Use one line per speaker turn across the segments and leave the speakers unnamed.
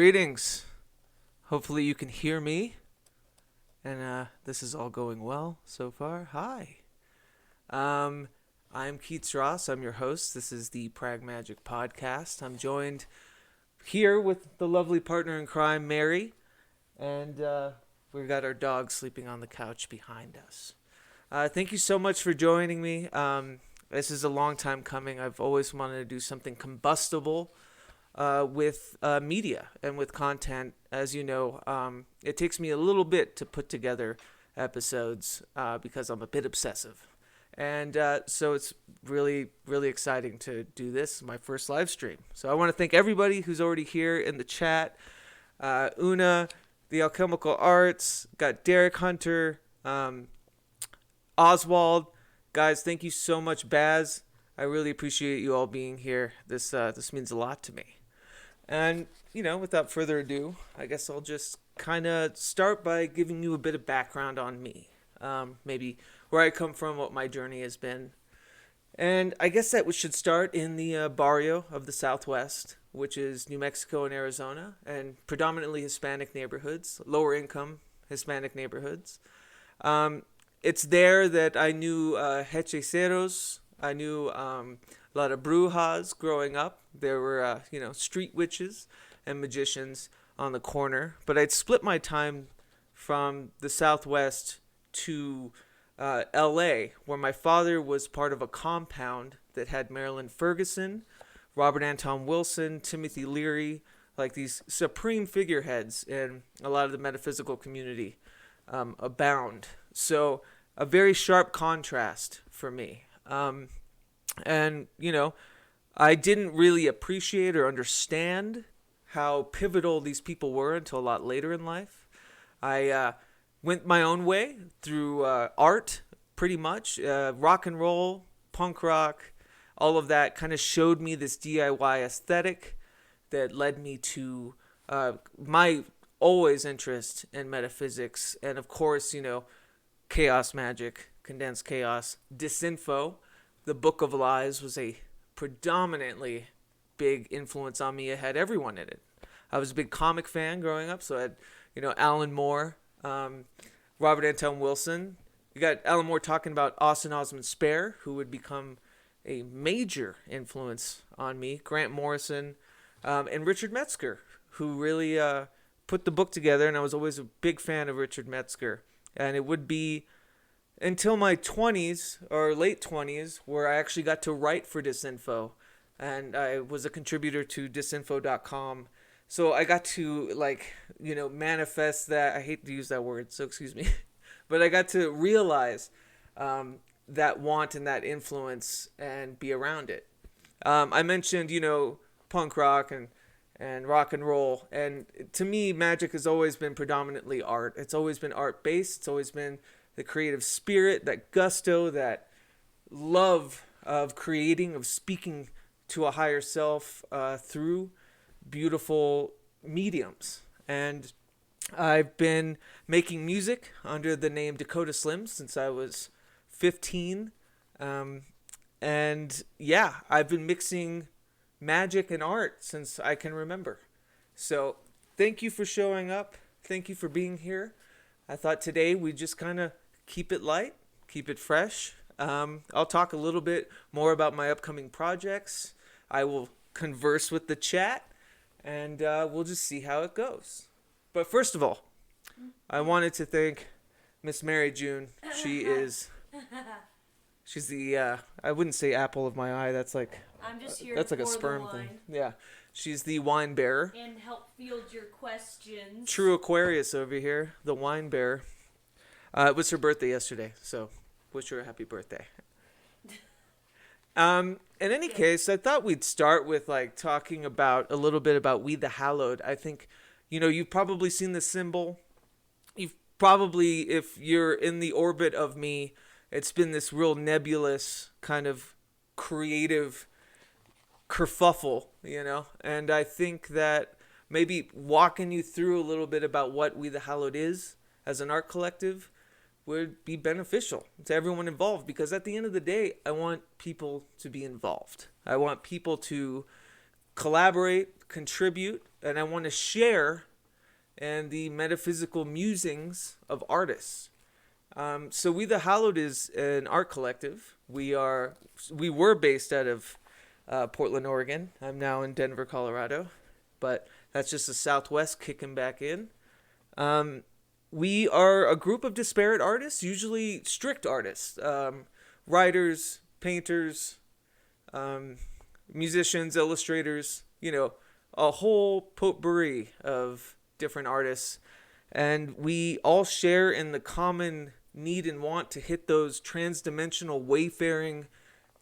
Greetings. Hopefully you can hear me, and this is all going well so far. Hi. I'm Keats Ross. I'm your host. This is the Pragmagick podcast. I'm joined here with the lovely partner in crime, Mary, and we've got our dog sleeping on the couch behind us. Thank you so much for joining me. This is a long time coming. I've always wanted to do something combustible with media and with content. As you know, it takes me a little bit to put together episodes because I'm a bit obsessive. And so it's really, really exciting to do this, my first live stream. So I want to thank everybody who's already here in the chat. Una, the Alchemical Arts, got Derek Hunter, Oswald. Guys, thank you so much, Baz. I really appreciate you all being here. This means a lot to me. And, without further ado, I guess I'll just kind of start by giving you a bit of background on me. Maybe where I come from, what my journey has been. And I guess that we should start in the barrio of the Southwest, which is New Mexico and Arizona, and predominantly Hispanic neighborhoods, lower income Hispanic neighborhoods. It's there that I knew hechiceros. I knew a lot of brujas growing up. There were, street witches and magicians on the corner. But I'd split my time from the Southwest to L.A., where my father was part of a compound that had Marilyn Ferguson, Robert Anton Wilson, Timothy Leary, like these supreme figureheads in a lot of the metaphysical community abound. So a very sharp contrast for me. And, I didn't really appreciate or understand how pivotal these people were until a lot later in life. I went my own way through art, pretty much. Rock and roll, punk rock, all of that kind of showed me this DIY aesthetic that led me to my always interest in metaphysics. And, of course, chaos magic, condensed chaos, disinfo. The Book of Lies was a predominantly big influence on me. It had everyone in it. I was a big comic fan growing up, so I had, Alan Moore, Robert Anton Wilson. You got Alan Moore talking about Austin Osman Spare, who would become a major influence on me. Grant Morrison, and Richard Metzger, who really put the book together, and I was always a big fan of Richard Metzger. And it would be until my 20s or late 20s where I actually got to write for Disinfo, and I was a contributor to disinfo.com. So I got to manifest that. I hate to use that word, so excuse me. But I got to realize that want and that influence and be around it. I mentioned, punk rock and rock and roll. And to me, magic has always been predominantly art. It's always been art-based. It's always been the creative spirit, that gusto, that love of creating, of speaking to a higher self through beautiful mediums. And I've been making music under the name Dakota Slim since I was 15. And yeah, I've been mixing magic and art since I can remember. So thank you for showing up. Thank you for being here. I thought today we'd just kind of keep it light, keep it fresh. I'll talk a little bit more about my upcoming projects. I will converse with the chat, and we'll just see how it goes. But first of all, I wanted to thank Miss Mary June. She's the, I wouldn't say apple of my eye. That's like,
I'm just here
that's like a sperm thing. Yeah. She's the wine bearer.
And help field your questions.
True Aquarius over here, the wine bearer. It was her birthday yesterday, so wish her a happy birthday. In any case, I thought we'd start with talking about a little bit about We the Hallowed. I think, you've probably seen the symbol. You've probably, if you're in the orbit of me, it's been this real nebulous kind of creative kerfuffle, And I think that maybe walking you through a little bit about what We the Hallowed is as an art collective would be beneficial to everyone involved, because at the end of the day, I want people to be involved. I want people to collaborate, contribute, and I want to share in the metaphysical musings of artists. So We the Hallowed is an art collective. We were based out of Portland, Oregon. I'm now in Denver, Colorado, but that's just the Southwest kicking back in. We are a group of disparate artists, usually strict artists, writers, painters, musicians, illustrators, a whole potpourri of different artists. And we all share in the common need and want to hit those trans-dimensional wayfaring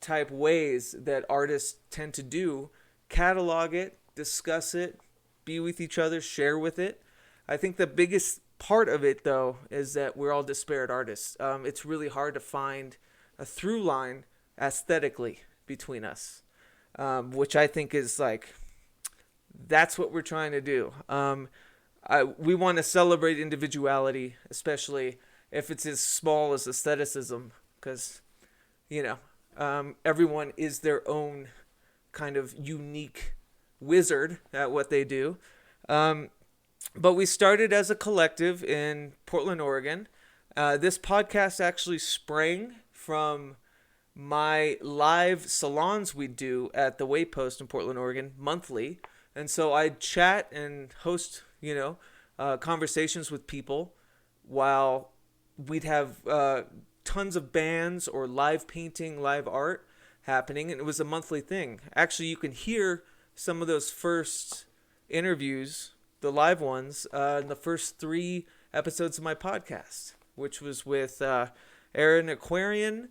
type ways that artists tend to do, catalog it, discuss it, be with each other, share with it. I think the biggest part of it, though, is that we're all disparate artists. It's really hard to find a through line aesthetically between us, which I think is that's what we're trying to do. We want to celebrate individuality, especially if it's as small as aestheticism, because, everyone is their own kind of unique wizard at what they do. But we started as a collective in Portland, Oregon. This podcast actually sprang from my live salons we do at the Waypost in Portland, Oregon, monthly. And so I'd chat and host, conversations with people while we'd have tons of bands or live painting, live art happening. And it was a monthly thing. Actually, you can hear some of those first interviews, the live ones, in the first 3 episodes of my podcast, which was with Aaron Aquarian,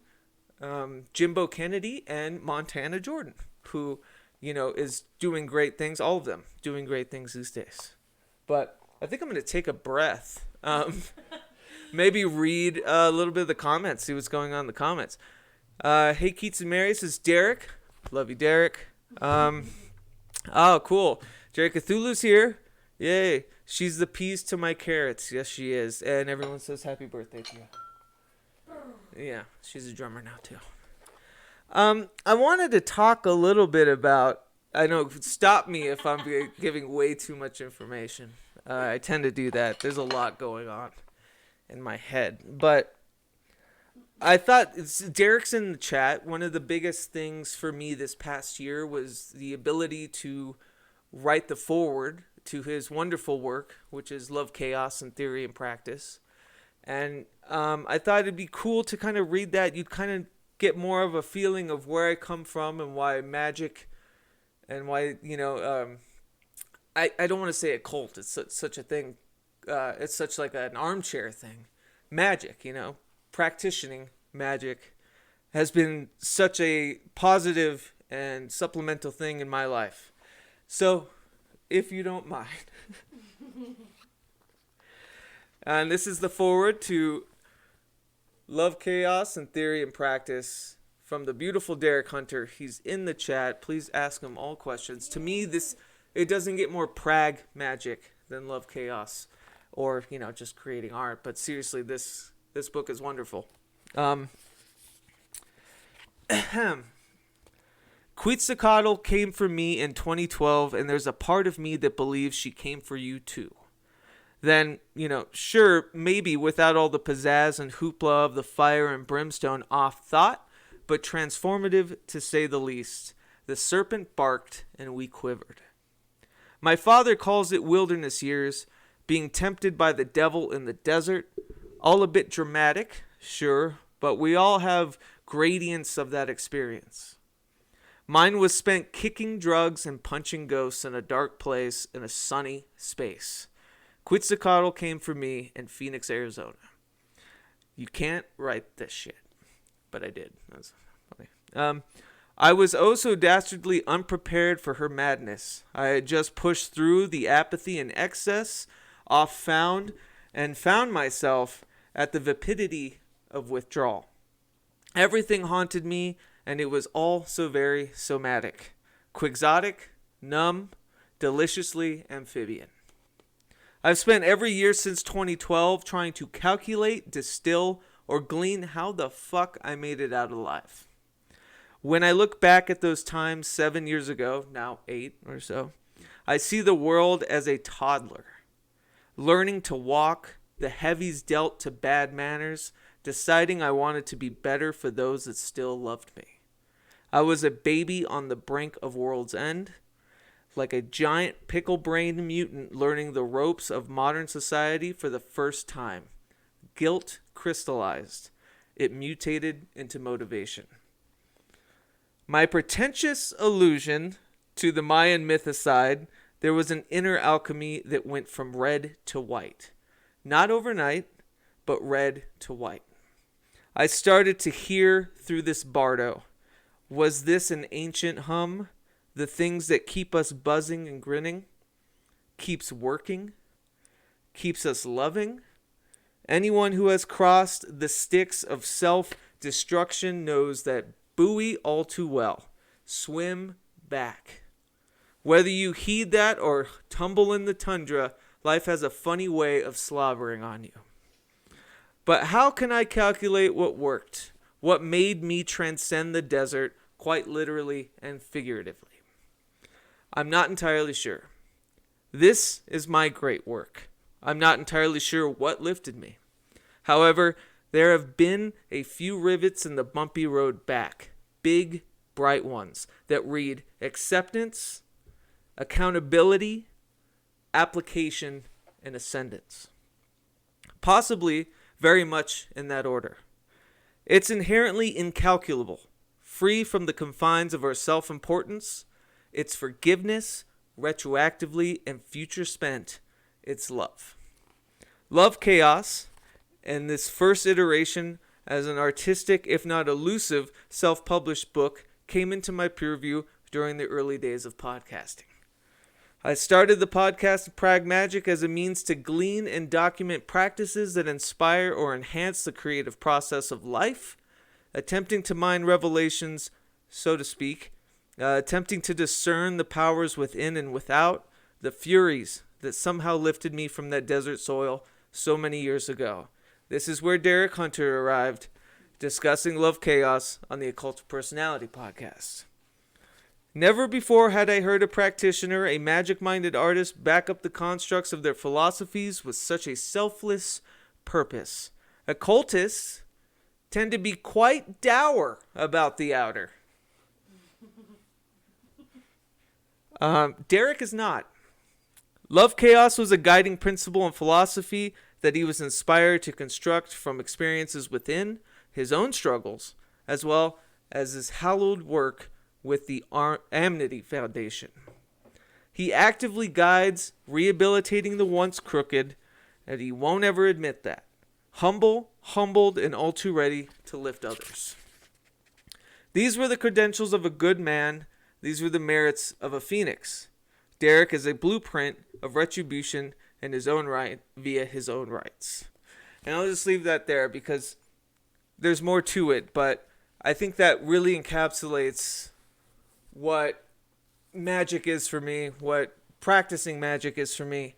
Jimbo Kennedy, and Montana Jordan, who, is doing great things. All of them doing great things these days. But I think I'm going to take a breath. Maybe read a little bit of the comments, see what's going on in the comments. Hey, Keats and Mary, this is Derek. Love you, Derek. Oh, cool. Derek Cthulhu's here. Yay. She's the peas to my carrots. Yes, she is. And everyone says happy birthday to you. Yeah, she's a drummer now, too. I wanted to talk a little bit about, I know, stop me if I'm giving way too much information. I tend to do that. There's a lot going on in my head. But I thought, Derek's in the chat. One of the biggest things for me this past year was the ability to write the foreword to his wonderful work, which is Love, Chaos, and Theory and Practice. And I thought it'd be cool to kind of read that. You'd kind of get more of a feeling of where I come from and why magic and why, I don't want to say occult. It's such a thing. It's such like an armchair thing. Magic, practicing magic has been such a positive and supplemental thing in my life. So, if you don't mind. And this is the foreword to Love, Chaos, and Theory and Practice from the beautiful Derek Hunter. He's in the chat. Please ask him all questions. To me, it doesn't get more magic than Love, Chaos, or, just creating art. But seriously, this book is wonderful. Quetzalcoatl came for me in 2012, and there's a part of me that believes she came for you too. Then, sure, maybe without all the pizzazz and hoopla of the fire and brimstone off thought, but transformative to say the least. The serpent barked and we quivered. My father calls it wilderness years, being tempted by the devil in the desert. All a bit dramatic, sure, but we all have gradients of that experience. Mine was spent kicking drugs and punching ghosts in a dark place in a sunny space. Quetzalcoatl came for me in Phoenix, Arizona. You can't write this shit. But I did. That's funny. I was oh so dastardly unprepared for her madness. I had just pushed through the apathy and excess, found myself at the vapidity of withdrawal. Everything haunted me, and it was all so very somatic. Quixotic, numb, deliciously amphibian. I've spent every year since 2012 trying to calculate, distill, or glean how the fuck I made it out alive. When I look back at those times 7 years ago, now 8 or so, I see the world as a toddler, learning to walk, the heavies dealt to bad manners, deciding I wanted to be better for those that still loved me. I was a baby on the brink of world's end, like a giant pickle-brained mutant learning the ropes of modern society for the first time. Guilt crystallized. It mutated into motivation. My pretentious allusion to the Mayan myth aside, there was an inner alchemy that went from red to white. Not overnight, but red to white. I started to hear through this bardo. Was this an ancient hum? The things that keep us buzzing and grinning? Keeps working? Keeps us loving? Anyone who has crossed the sticks of self-destruction knows that buoy all too well. Swim back. Whether you heed that or tumble in the tundra, life has a funny way of slobbering on you. But how can I calculate what worked? What made me transcend the desert, quite literally and figuratively? I'm not entirely sure. This is my great work. I'm not entirely sure what lifted me. However, there have been a few rivets in the bumpy road back, big, bright ones, that read acceptance, accountability, application, and ascendance. Possibly very much in that order. It's inherently incalculable, free from the confines of our self-importance. It's forgiveness, retroactively and future spent. It's love. Love Chaos, and this first iteration as an artistic, if not elusive, self-published book came into my purview during the early days of podcasting. I started the podcast Pragmagick as a means to glean and document practices that inspire or enhance the creative process of life, attempting to mine revelations, so to speak, attempting to discern the powers within and without, the furies that somehow lifted me from that desert soil so many years ago. This is where Derek Hunter arrived, discussing Love Chaos on the Occult Personality podcast. Never before had I heard a practitioner, a magic-minded artist, back up the constructs of their philosophies with such a selfless purpose. Occultists tend to be quite dour about the outer. Derek is not. Love Chaos was a guiding principle and philosophy that he was inspired to construct from experiences within his own struggles, as well as his hallowed work with the Amity Foundation. He actively guides rehabilitating the once crooked, and he won't ever admit that. Humble, humbled, and all too ready to lift others. These were the credentials of a good man. These were the merits of a phoenix. Derek is a blueprint of retribution in his own right via his own rights. And I'll just leave that there because there's more to it, but I think that really encapsulates what magic is for me, what practicing magic is for me.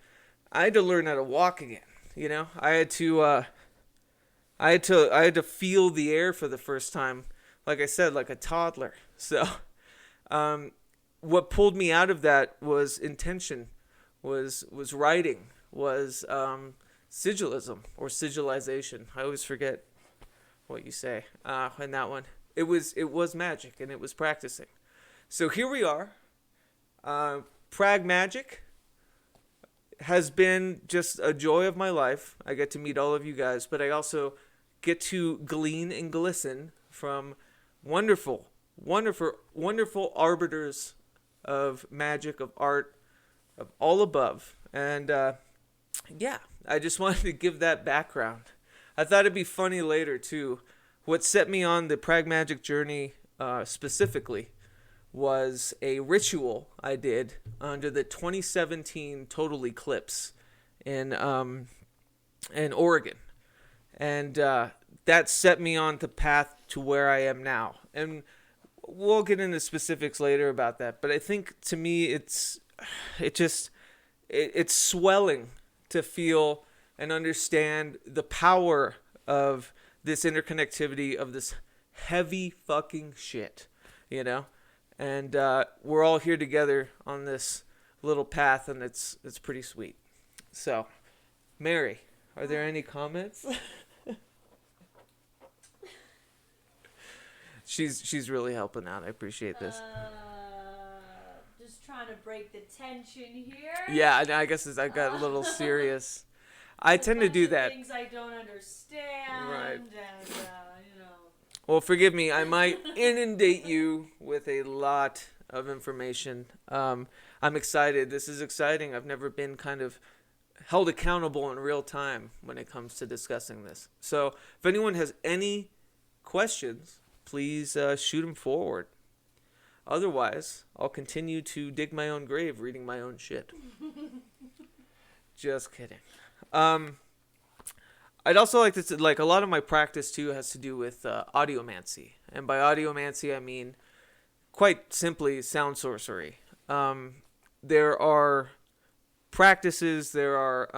I had to learn how to walk again, you know? I had to feel the air for the first time, like I said, like a toddler. So what pulled me out of that was intention, was writing, was sigilism or sigilization. I always forget what you say in that one. It was magic, and it was practicing. So here we are. Pragmagick has been just a joy of my life. I get to meet all of you guys, but I also get to glean and glisten from wonderful arbiters of magic, of art, of all above. And yeah, I just wanted to give that background. I thought it'd be funny later too. What set me on the Pragmagick journey specifically was a ritual I did under the 2017 total eclipse in Oregon. And that set me on the path to where I am now. And we'll get into specifics later about that. But I think to me it's swelling to feel and understand the power of this interconnectivity of this heavy fucking shit. you know, and we're all here together on this little path, and it's pretty sweet. So, Mary, are there any comments? She's really helping out. I appreciate this.
Just trying to break the tension here.
Yeah, I guess I got a little serious. I tend to do that.
Things I don't understand.
Right.
And
Well, forgive me. I might inundate you with a lot of information. I'm excited. This is exciting. I've never been kind of held accountable in real time when it comes to discussing this. So if anyone has any questions, please shoot them forward. Otherwise, I'll continue to dig my own grave reading my own shit. Just kidding. I'd also like to say, like, a lot of my practice too has to do with audiomancy, and by audiomancy I mean quite simply sound sorcery. There are practices, there are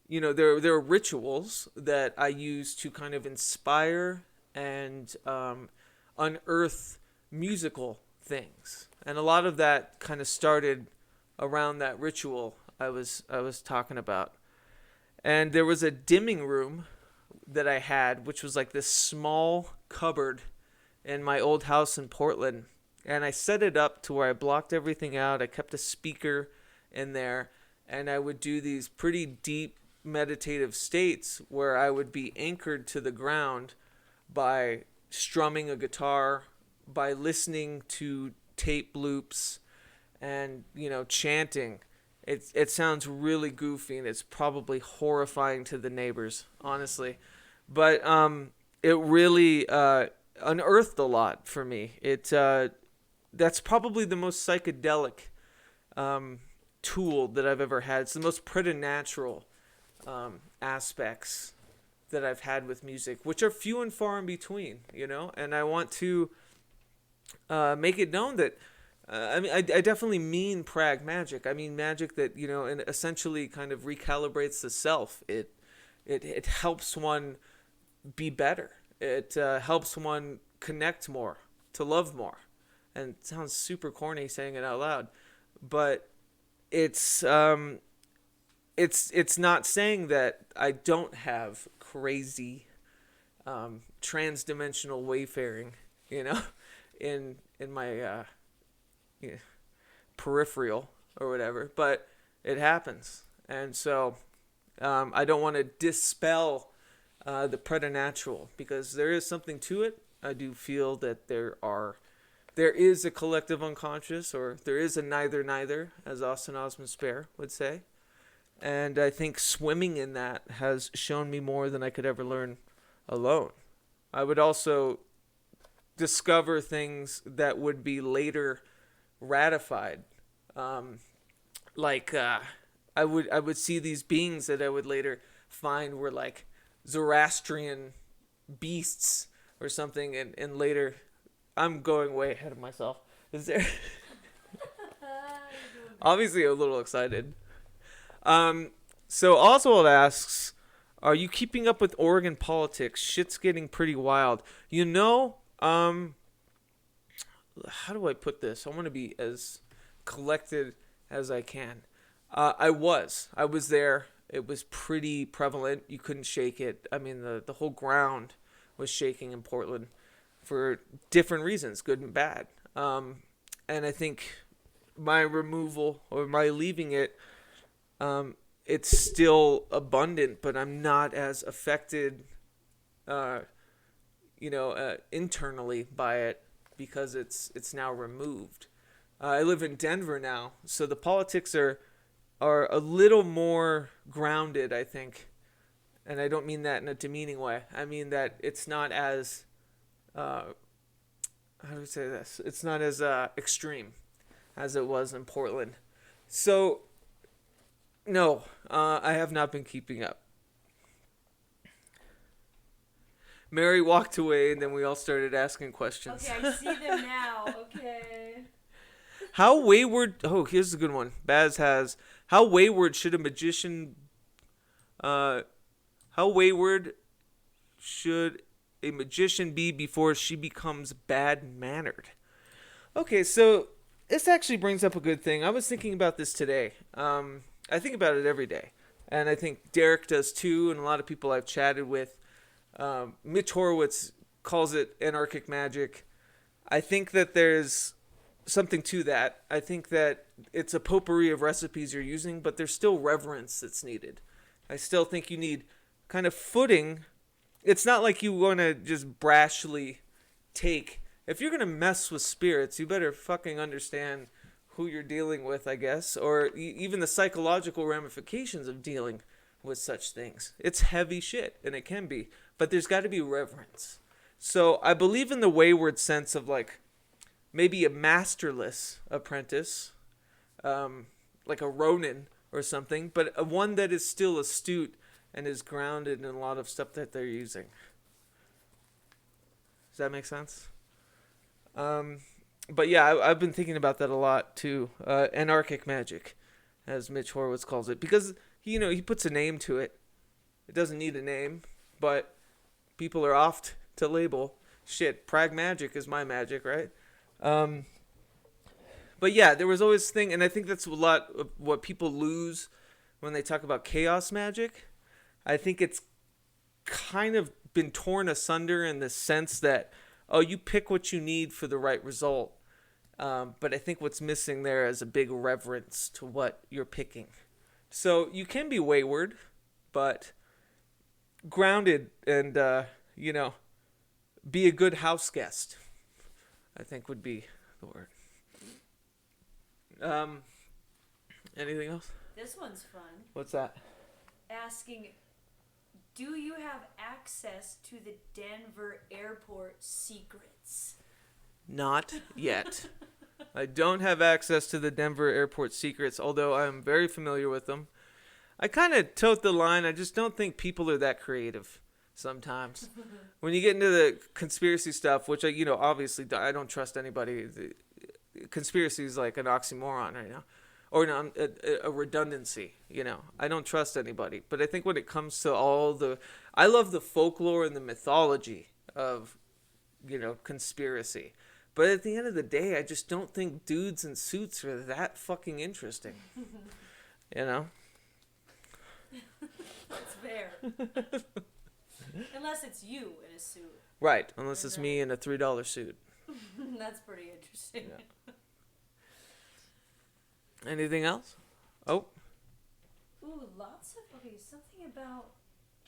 there are rituals that I use to kind of inspire and unearth musical things, and a lot of that kind of started around that ritual I was talking about. And there was a dimming room that I had, which was like this small cupboard in my old house in Portland. And I set it up to where I blocked everything out. I kept a speaker in there, and I would do these pretty deep meditative states where I would be anchored to the ground by strumming a guitar, by listening to tape loops, and, chanting. It sounds really goofy, and it's probably horrifying to the neighbors, honestly. But it really unearthed a lot for me. That's probably the most psychedelic tool that I've ever had. It's the most preternatural aspects that I've had with music, which are few and far in between, And I want to make it known that I definitely mean Pragmagick. I mean magic that, and essentially kind of recalibrates the self. It helps one be better. It helps one connect more, to love more. And it sounds super corny saying it out loud, but it's not saying that I don't have crazy trans-dimensional wayfaring, in my peripheral or whatever, but it happens. And so I don't want to dispel the preternatural, because there is something to it. I do feel that there is a collective unconscious, or there is a neither, as Austin Osman Spare would say. And I think swimming in that has shown me more than I could ever learn alone. I would also discover things that would be later ratified. I would see these beings that I would later find were like Zoroastrian beasts or something, and later, I'm going way ahead of myself. Is there? Obviously a little excited. So Oswald asks, are you keeping up with Oregon politics? Shit's getting pretty wild. How do I put this? I want to be as collected as I can. I was there. It was pretty prevalent. You couldn't shake it. I mean, the whole ground was shaking in Portland for different reasons, good and bad. And I think my removal or my leaving it, it's still abundant, but I'm not as affected, internally by it, because it's now removed. I live in Denver now, so the politics are a little more grounded, I think. And I don't mean that in a demeaning way. I mean that it's not as, how do I say this? It's not as extreme as it was in Portland. So, no, I have not been keeping up. Mary walked away, and then we all started asking questions.
Okay, I see them now. Okay.
How wayward... Oh, here's a good one. Baz has... How wayward should a magician... How wayward should a magician be before she becomes bad-mannered? Okay, so this actually brings up a good thing. I was thinking about this today. I think about it every day. And I think Derek does too, and a lot of people I've chatted with. Mitch Horowitz calls it anarchic magic. I think that there's something to that. I think that it's a potpourri of recipes you're using, but there's still reverence that's needed. I still think you need kind of footing. It's not like you want to just brashly take. If you're going to mess with spirits, you better fucking understand who you're dealing with, I guess, or even the psychological ramifications of dealing with such things. It's heavy shit, and it can be, but there's got to be reverence. So I believe in the wayward sense of like maybe a masterless apprentice, like a Ronin or something, but a one that is still astute and is grounded in a lot of stuff that they're using. Does that make sense? But yeah, I've been thinking about that a lot too. Anarchic magic, as Mitch Horowitz calls it, because he puts a name to it. It doesn't need a name, but people are oft to label shit. Pragmagick is my magic, right? But yeah, there was always thing, and I think that's a lot of what people lose when they talk about chaos magic. I think it's kind of been torn asunder in the sense that, oh, you pick what you need for the right result. But I think what's missing there is a big reverence to what you're picking. So you can be wayward, but grounded and, be a good house guest, I think would be the word. Anything else?
This one's fun.
What's that?
Asking, do you have access to the Denver airport secrets?
Not yet. I don't have access to the Denver airport secrets, although I'm very familiar with them. I kind of tote the line. I just don't think people are that creative sometimes. When you get into the conspiracy stuff, which obviously I don't trust anybody. Conspiracy is like an oxymoron right now. Or no, a redundancy, I don't trust anybody. But I think when it comes to I love the folklore and the mythology of, conspiracy. But at the end of the day, I just don't think dudes in suits are that fucking interesting.
That's fair. Unless it's you in a suit.
Right, unless it's me in a $3 suit.
That's pretty interesting.
Yeah. Anything else? Oh.
Ooh, something about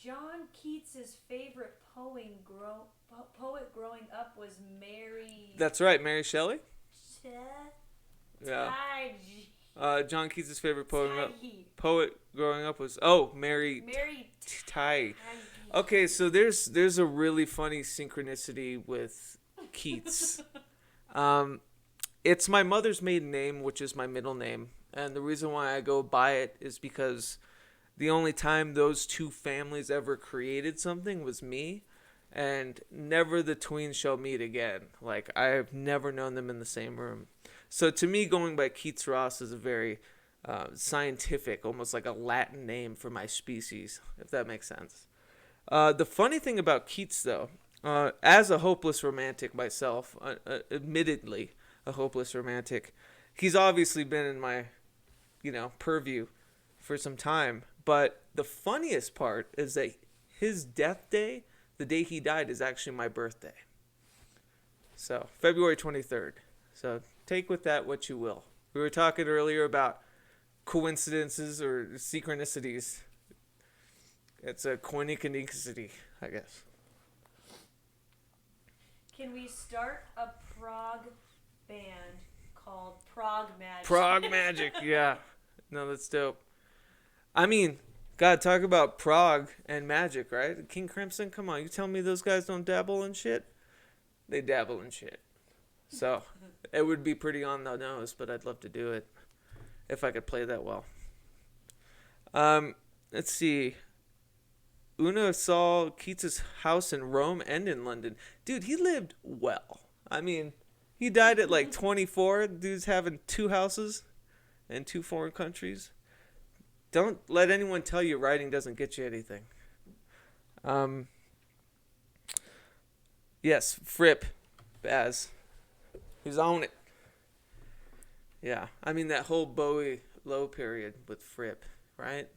John Keats' favorite poet growing up was Mary.
That's right, Mary Shelley?
Yeah.
John Keats' favorite poet growing up was Mary Ty. Okay, so there's a really funny synchronicity with Keats. It's my mother's maiden name, which is my middle name. And the reason why I go by it is because the only time those two families ever created something was me. And never the tweens shall meet again. Like, I've never known them in the same room. So to me, going by Keats Ross is a very scientific, almost like a Latin name for my species, if that makes sense. The funny thing about Keats, though, as a hopeless romantic myself, admittedly a hopeless romantic, he's obviously been in my, purview for some time. But the funniest part is that his death day, the day he died, is actually my birthday. So, February 23rd. So, take with that what you will. We were talking earlier about coincidences or synchronicities. It's a coinicity, I guess.
Can we start a prog band called Pragmagick?
Pragmagick, yeah. No, that's dope. I mean, God, talk about prog and magic, right? King Crimson, come on. You tell me those guys don't dabble in shit? They dabble in shit. So, it would be pretty on the nose, but I'd love to do it if I could play that well. Let's see. Una saw Keats' house in Rome and in London. Dude, he lived well. I mean, he died at like 24. Dude's having 2 houses in 2 foreign countries. Don't let anyone tell you writing doesn't get you anything. Yes, Fripp, Baz. He's on it. Yeah, I mean that whole Bowie low period with Fripp, right?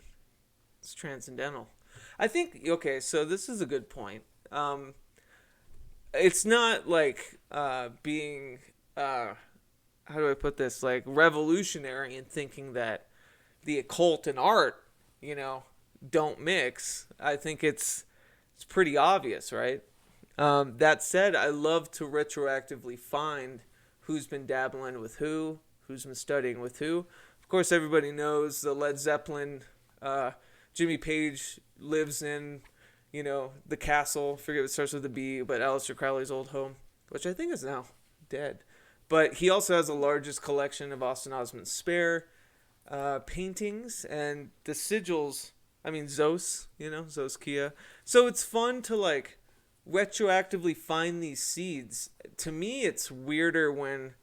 It's transcendental. I think okay, so this is a good point. It's not like being how do I put this? Like revolutionary in thinking that the occult and art, you know, don't mix. I think it's pretty obvious, right? That said, I love to retroactively find who's been dabbling with who's been studying with who. Of course, everybody knows the Led Zeppelin. Jimmy Page lives in, the castle. Forget what starts with a B, but Aleister Crowley's old home, which I think is now dead. But he also has the largest collection of Austin Osman Spare paintings and the sigils. I mean, Zos, Zos Kia. So it's fun to like retroactively find these seeds. To me, it's weirder when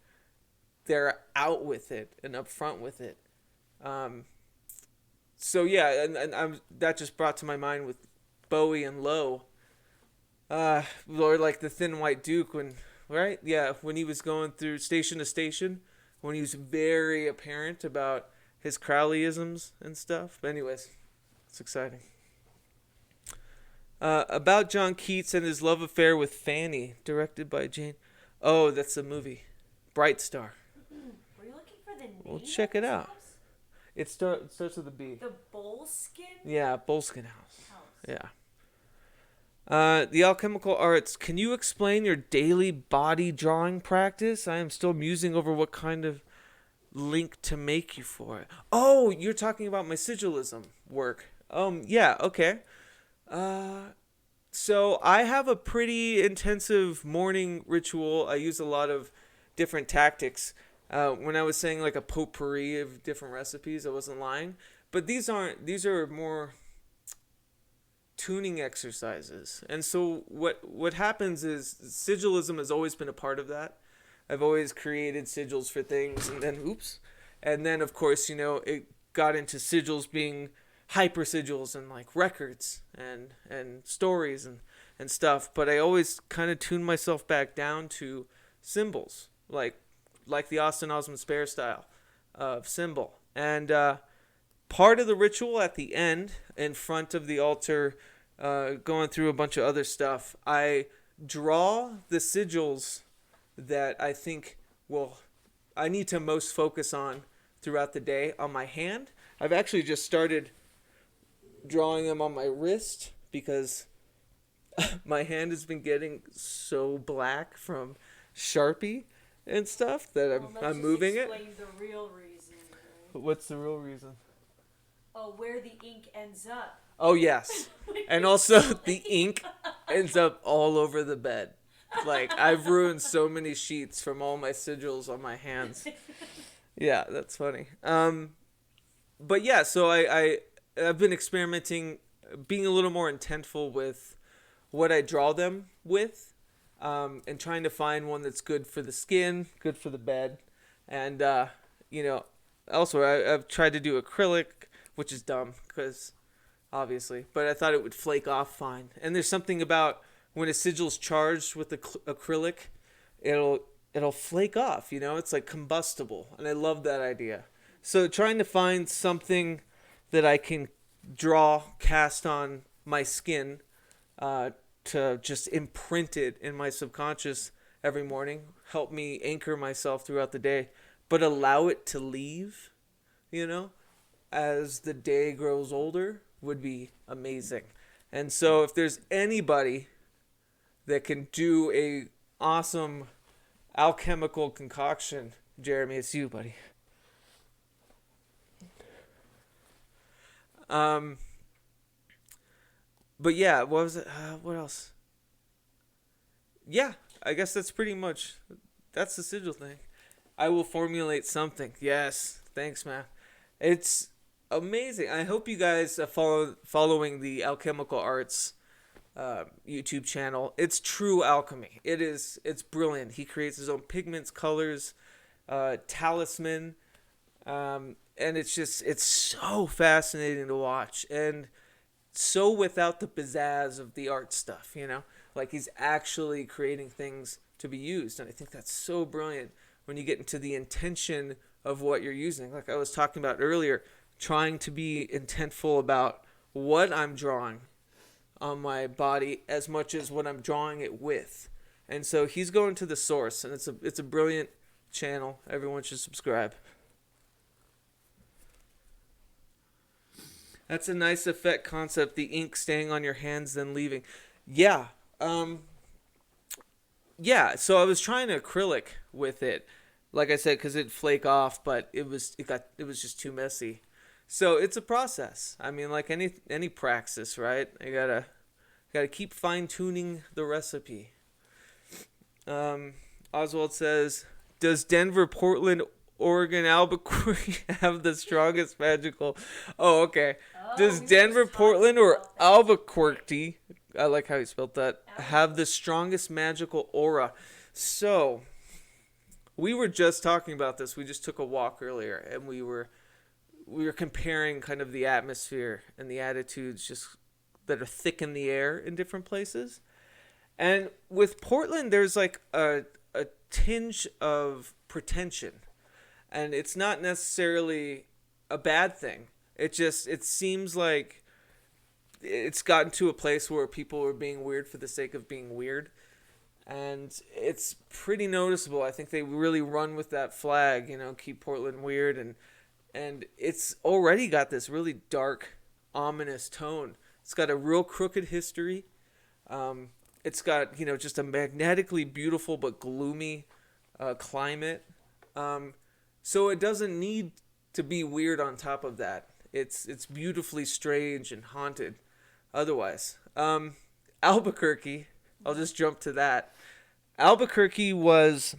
they're out with it and upfront with it. So yeah, and that just brought to my mind with Bowie and Lowe, or like the Thin White Duke when, right? Yeah, when he was going through station to station, when he was very apparent about his Crowleyisms and stuff. But anyways, it's exciting. About John Keats and his love affair with Fanny, directed by Jane. Oh, that's the movie, Bright Star.
Were you looking for the name?
Well, check it out. It starts with a B.
The Boleskine?
Yeah, Boleskine House. Yeah. The alchemical arts. Can you explain your daily body drawing practice? I am still musing over what kind of link to make you for it. Oh, you're talking about my sigilism work. Yeah, okay. So I have a pretty intensive morning ritual. I use a lot of different tactics. When I was saying like a potpourri of different recipes, I wasn't lying. But these are more tuning exercises. And so what happens is sigilism has always been a part of that. I've always created sigils for things and then of course, it got into sigils being hyper sigils and like records and stories and stuff. But I always kind of tune myself back down to symbols, like the Austin Osman Spare style of symbol. And part of the ritual at the end, in front of the altar, going through a bunch of other stuff, I draw the sigils that I think I need to most focus on throughout the day on my hand. I've actually just started drawing them on my wrist because my hand has been getting so black from Sharpie and stuff that I'm moving it.
Explain the real reason. Right?
What's the real reason?
Oh, where the ink ends up.
Oh yes, and also the ink ends up all over the bed. Like I've ruined so many sheets from all my sigils on my hands. Yeah, that's funny. But yeah, so I've been experimenting, being a little more intentful with what I draw them with, and trying to find one that's good for the skin, good for the bed, and also I've tried to do acrylic, which is dumb because obviously, but I thought it would flake off fine. And there's something about when a sigil's charged with acrylic, it'll flake off. It's like combustible, and I love that idea. So trying to find something that I can cast on my skin, to just imprint it in my subconscious every morning, help me anchor myself throughout the day, but allow it to leave, as the day grows older would be amazing. And so if there's anybody that can do a awesome alchemical concoction, Jeremy, it's you, buddy. But yeah, what was it? What else? Yeah, I guess that's the sigil thing. I will formulate something. Yes, thanks, man. It's amazing. I hope you guys are following the Alchemical Arts YouTube channel. It's true alchemy. It's brilliant. He creates his own pigments, colors, talisman, and it's so fascinating to watch, and so without the pizzazz of the art stuff, Like he's actually creating things to be used. And I think that's so brilliant when you get into the intention of what you're using. Like I was talking about earlier, trying to be intentful about what I'm drawing on my body as much as what I'm drawing it with. And so he's going to the source, and it's a brilliant channel. Everyone should subscribe. That's a nice effect concept, the ink staying on your hands then leaving. Yeah. Yeah, so I was trying acrylic with it. Like I said, cuz it'd flake off, but it was just too messy. So it's a process. I mean, like any praxis, right? You gotta keep fine tuning the recipe. Oswald says, "Does Denver, Portland, Oregon, Albuquerque have the strongest magical?" Oh, okay. Does Denver, Portland, or Albuquerque? I like how you spelled that. Have the strongest magical aura. So we were just talking about this. We just took a walk earlier, and we were comparing kind of the atmosphere and the attitudes just that are thick in the air in different places. And with Portland, there's like a tinge of pretension, and it's not necessarily a bad thing. It seems like it's gotten to a place where people are being weird for the sake of being weird, and it's pretty noticeable. I think they really run with that flag, keep Portland weird, and it's already got this really dark, ominous tone. It's got a real crooked history. It's got, just a magnetically beautiful but gloomy climate. So it doesn't need to be weird on top of that. It's beautifully strange and haunted otherwise. Albuquerque, I'll just jump to that. Albuquerque was...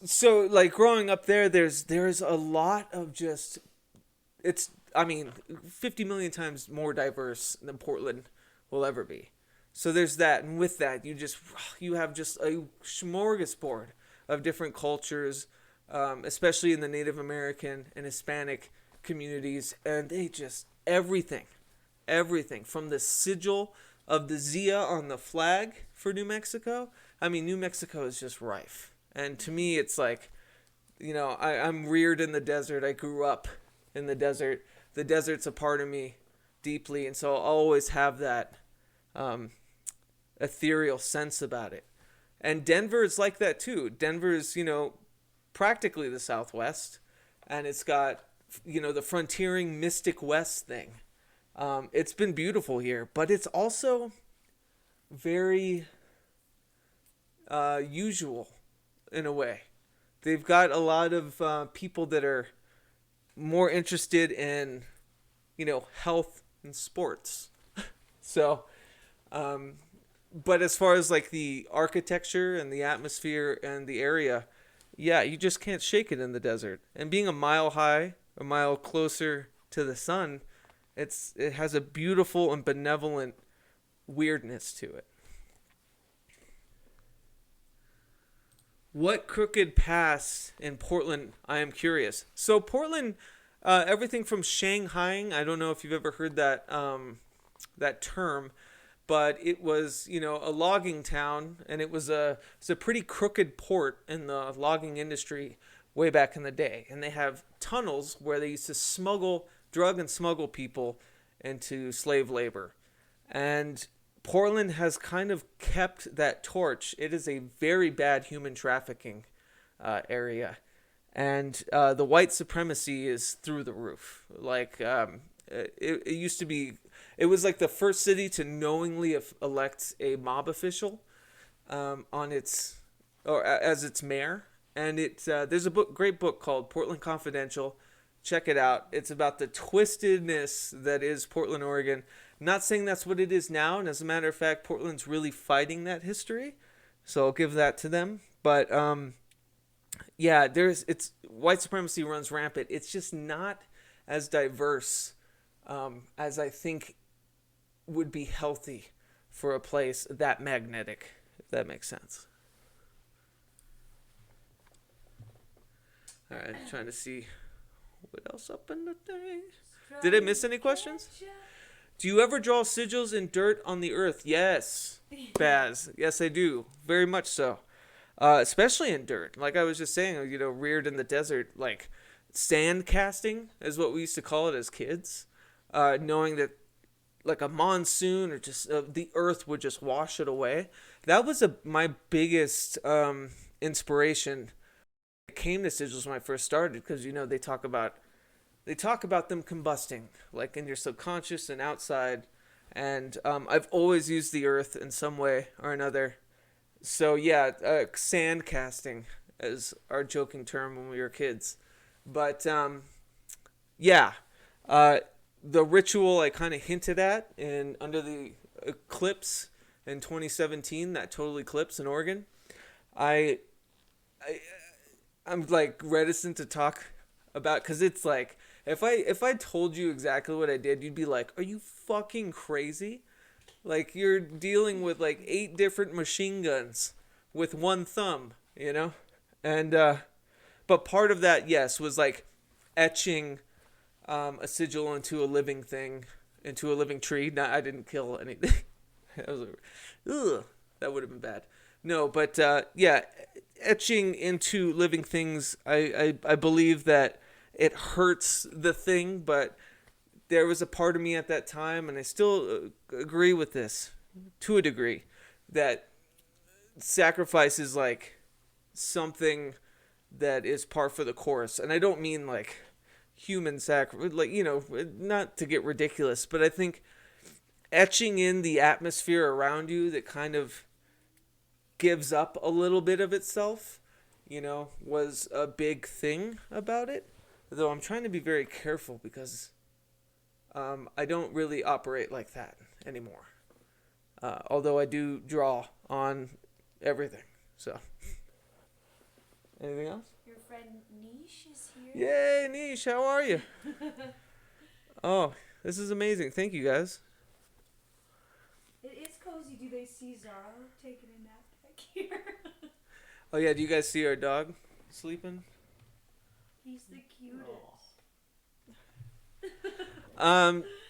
so, like, growing up there's a lot of just... It's, 50 million times more diverse than Portland will ever be. So there's that, and with that, you have just a smorgasbord of different cultures, especially in the Native American and Hispanic communities, and they just everything from the sigil of the Zia on the flag for New Mexico. New Mexico is just rife, and to me, it's like, I'm reared in the desert. I grew up in the desert. The desert's a part of me deeply, and so I'll always have that ethereal sense about it. And Denver is like that too. Denver is, practically the Southwest, and it's got, the frontiering mystic West thing. It's been beautiful here, but it's also very usual in a way. They've got a lot of people that are more interested in, health and sports. So, but as far as like the architecture and the atmosphere and the area, yeah, you just can't shake it in the desert. And being a mile high, a mile closer to the sun, it has a beautiful and benevolent weirdness to it. What crooked paths in Portland? I am curious. So Portland, everything from Shanghaiing. I don't know if you've ever heard that that term, but it was, a logging town, and it was a pretty crooked port in the logging industry way back in the day. And they have tunnels where they used to drug and smuggle people into slave labor. And Portland has kind of kept that torch. It is a very bad human trafficking area. And the white supremacy is through the roof. Like, it used to be... It was like the first city to knowingly elect a mob official as its mayor. And there's a great book called Portland Confidential. Check it out. It's about the twistedness that is Portland, Oregon. Not saying that's what it is now, and as a matter of fact, Portland's really fighting that history, so I'll give that to them. But yeah, white supremacy runs rampant. It's just not as diverse as I think would be healthy for a place that magnetic, if that makes sense. All right, trying to see what else up in the thing. Did I miss any questions? Do you ever draw sigils in dirt on the earth? Yes, Baz. Yes, I do. Very much so. Especially in dirt. Like I was just saying, reared in the desert, like sand casting is what we used to call it as kids. Knowing that like a monsoon or just the earth would just wash it away. That was my biggest inspiration. It came to sigils when I first started because they talk about them combusting like in your subconscious and outside, and I've always used the earth in some way or another. So yeah, sand casting is our joking term when we were kids, but yeah, uh, the ritual I kind of hinted at in under the eclipse in 2017, that total eclipse in Oregon. I, I I'm like reticent to talk about because it's like if I told you exactly what I did, you'd be like, "Are you fucking crazy?" Like you're dealing with like 8 different machine guns with one thumb, and but part of that, yes, was like etching a sigil into a living thing, into a living tree. No, I didn't kill anything. That was, ugh, that would have been bad. No, but yeah, etching into living things. I believe that it hurts the thing, but there was a part of me at that time, and I still agree with this to a degree, that sacrifice is like something that is par for the course. And I don't mean like human sacrifice, like, not to get ridiculous, but I think etching in the atmosphere around you that kind of gives up a little bit of itself, was a big thing about it. Though I'm trying to be very careful because I don't really operate like that anymore. Although I do draw on everything. So, anything else?
Your friend Niche is here.
Yay, Niche, how are you? Oh, this is amazing. Thank you, guys.
It is cozy. Do they see Zara taking a nap back here?
Oh, yeah, do you guys see our dog sleeping?
He's the cutest.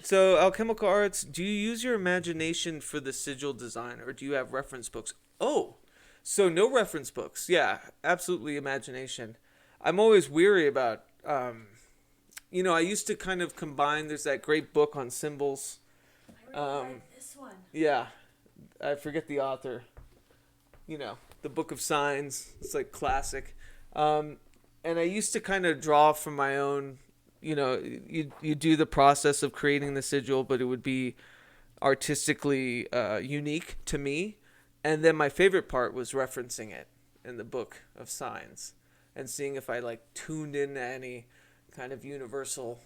So Alchemical Arts, do you use your imagination for the sigil design, or do you have reference books? Oh, so no reference books. Yeah, absolutely imagination. I'm always weary about, I used to kind of combine, there's that great book on symbols.
I really like this one.
Yeah, I forget the author. The Book of Signs. It's like classic. And I used to kind of draw from my own, you do the process of creating the sigil, but it would be artistically unique to me. And then my favorite part was referencing it in the Book of Signs and seeing if I like tuned in to any kind of universal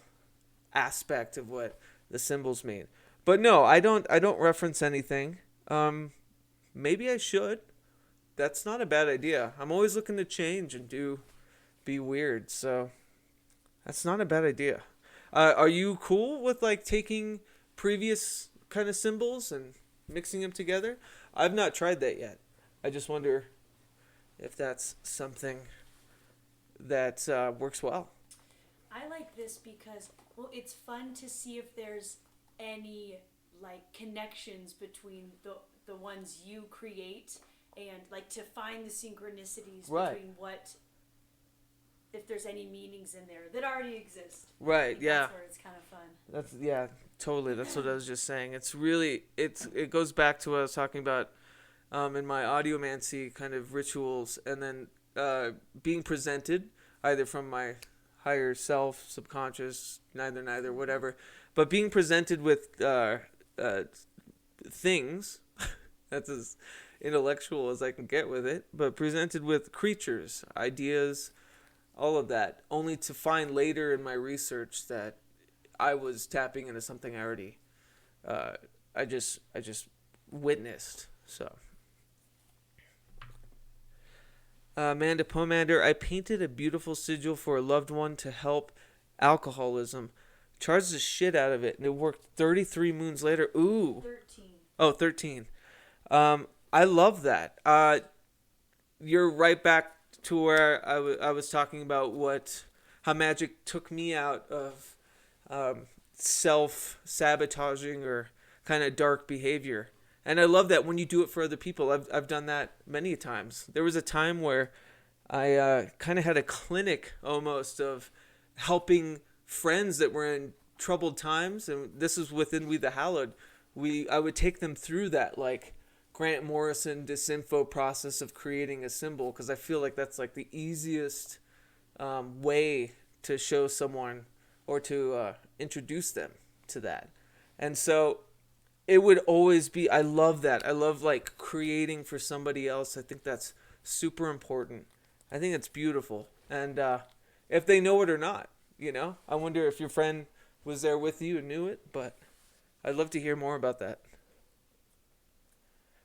aspect of what the symbols mean. But no, I don't reference anything. Maybe I should. That's not a bad idea. I'm always looking to change and be weird, so that's not a bad idea. Are you cool with like taking previous kind of symbols and mixing them together? I've not tried that yet. I just wonder if that's something that works well.
I like this because, well, it's fun to see if there's any like connections between the ones you create, and like to find the synchronicities between what, if there's any meanings in there that already exist.
Right, yeah.
That's where it's kind of fun.
Yeah, totally. That's what I was just saying. It's really, it goes back to what I was talking about in my audiomancy kind of rituals, and then being presented either from my higher self, subconscious, neither, whatever, but being presented with things, that's as intellectual as I can get with it, but presented with creatures, ideas, all of that, only to find later in my research that I was tapping into something I already, I just witnessed. So, Amanda Pomander, I painted a beautiful sigil for a loved one to help alcoholism. Charged the shit out of it, and it worked 33 moons later. Ooh.
13.
Oh, 13. I love that. You're right back to where I was talking about how magic took me out of self-sabotaging or kind of dark behavior. And I love that when you do it for other people. I've done that many times. There was a time where I kind of had a clinic almost of helping friends that were in troubled times, and this is within We the Hallowed. I would take them through that like Grant Morrison disinfo process of creating a symbol, because I feel like that's like the easiest way to show someone or to introduce them to that. And so it would always be, I love that. I love like creating for somebody else. I think that's super important. I think it's beautiful. And if they know it or not, I wonder if your friend was there with you and knew it, but I'd love to hear more about that.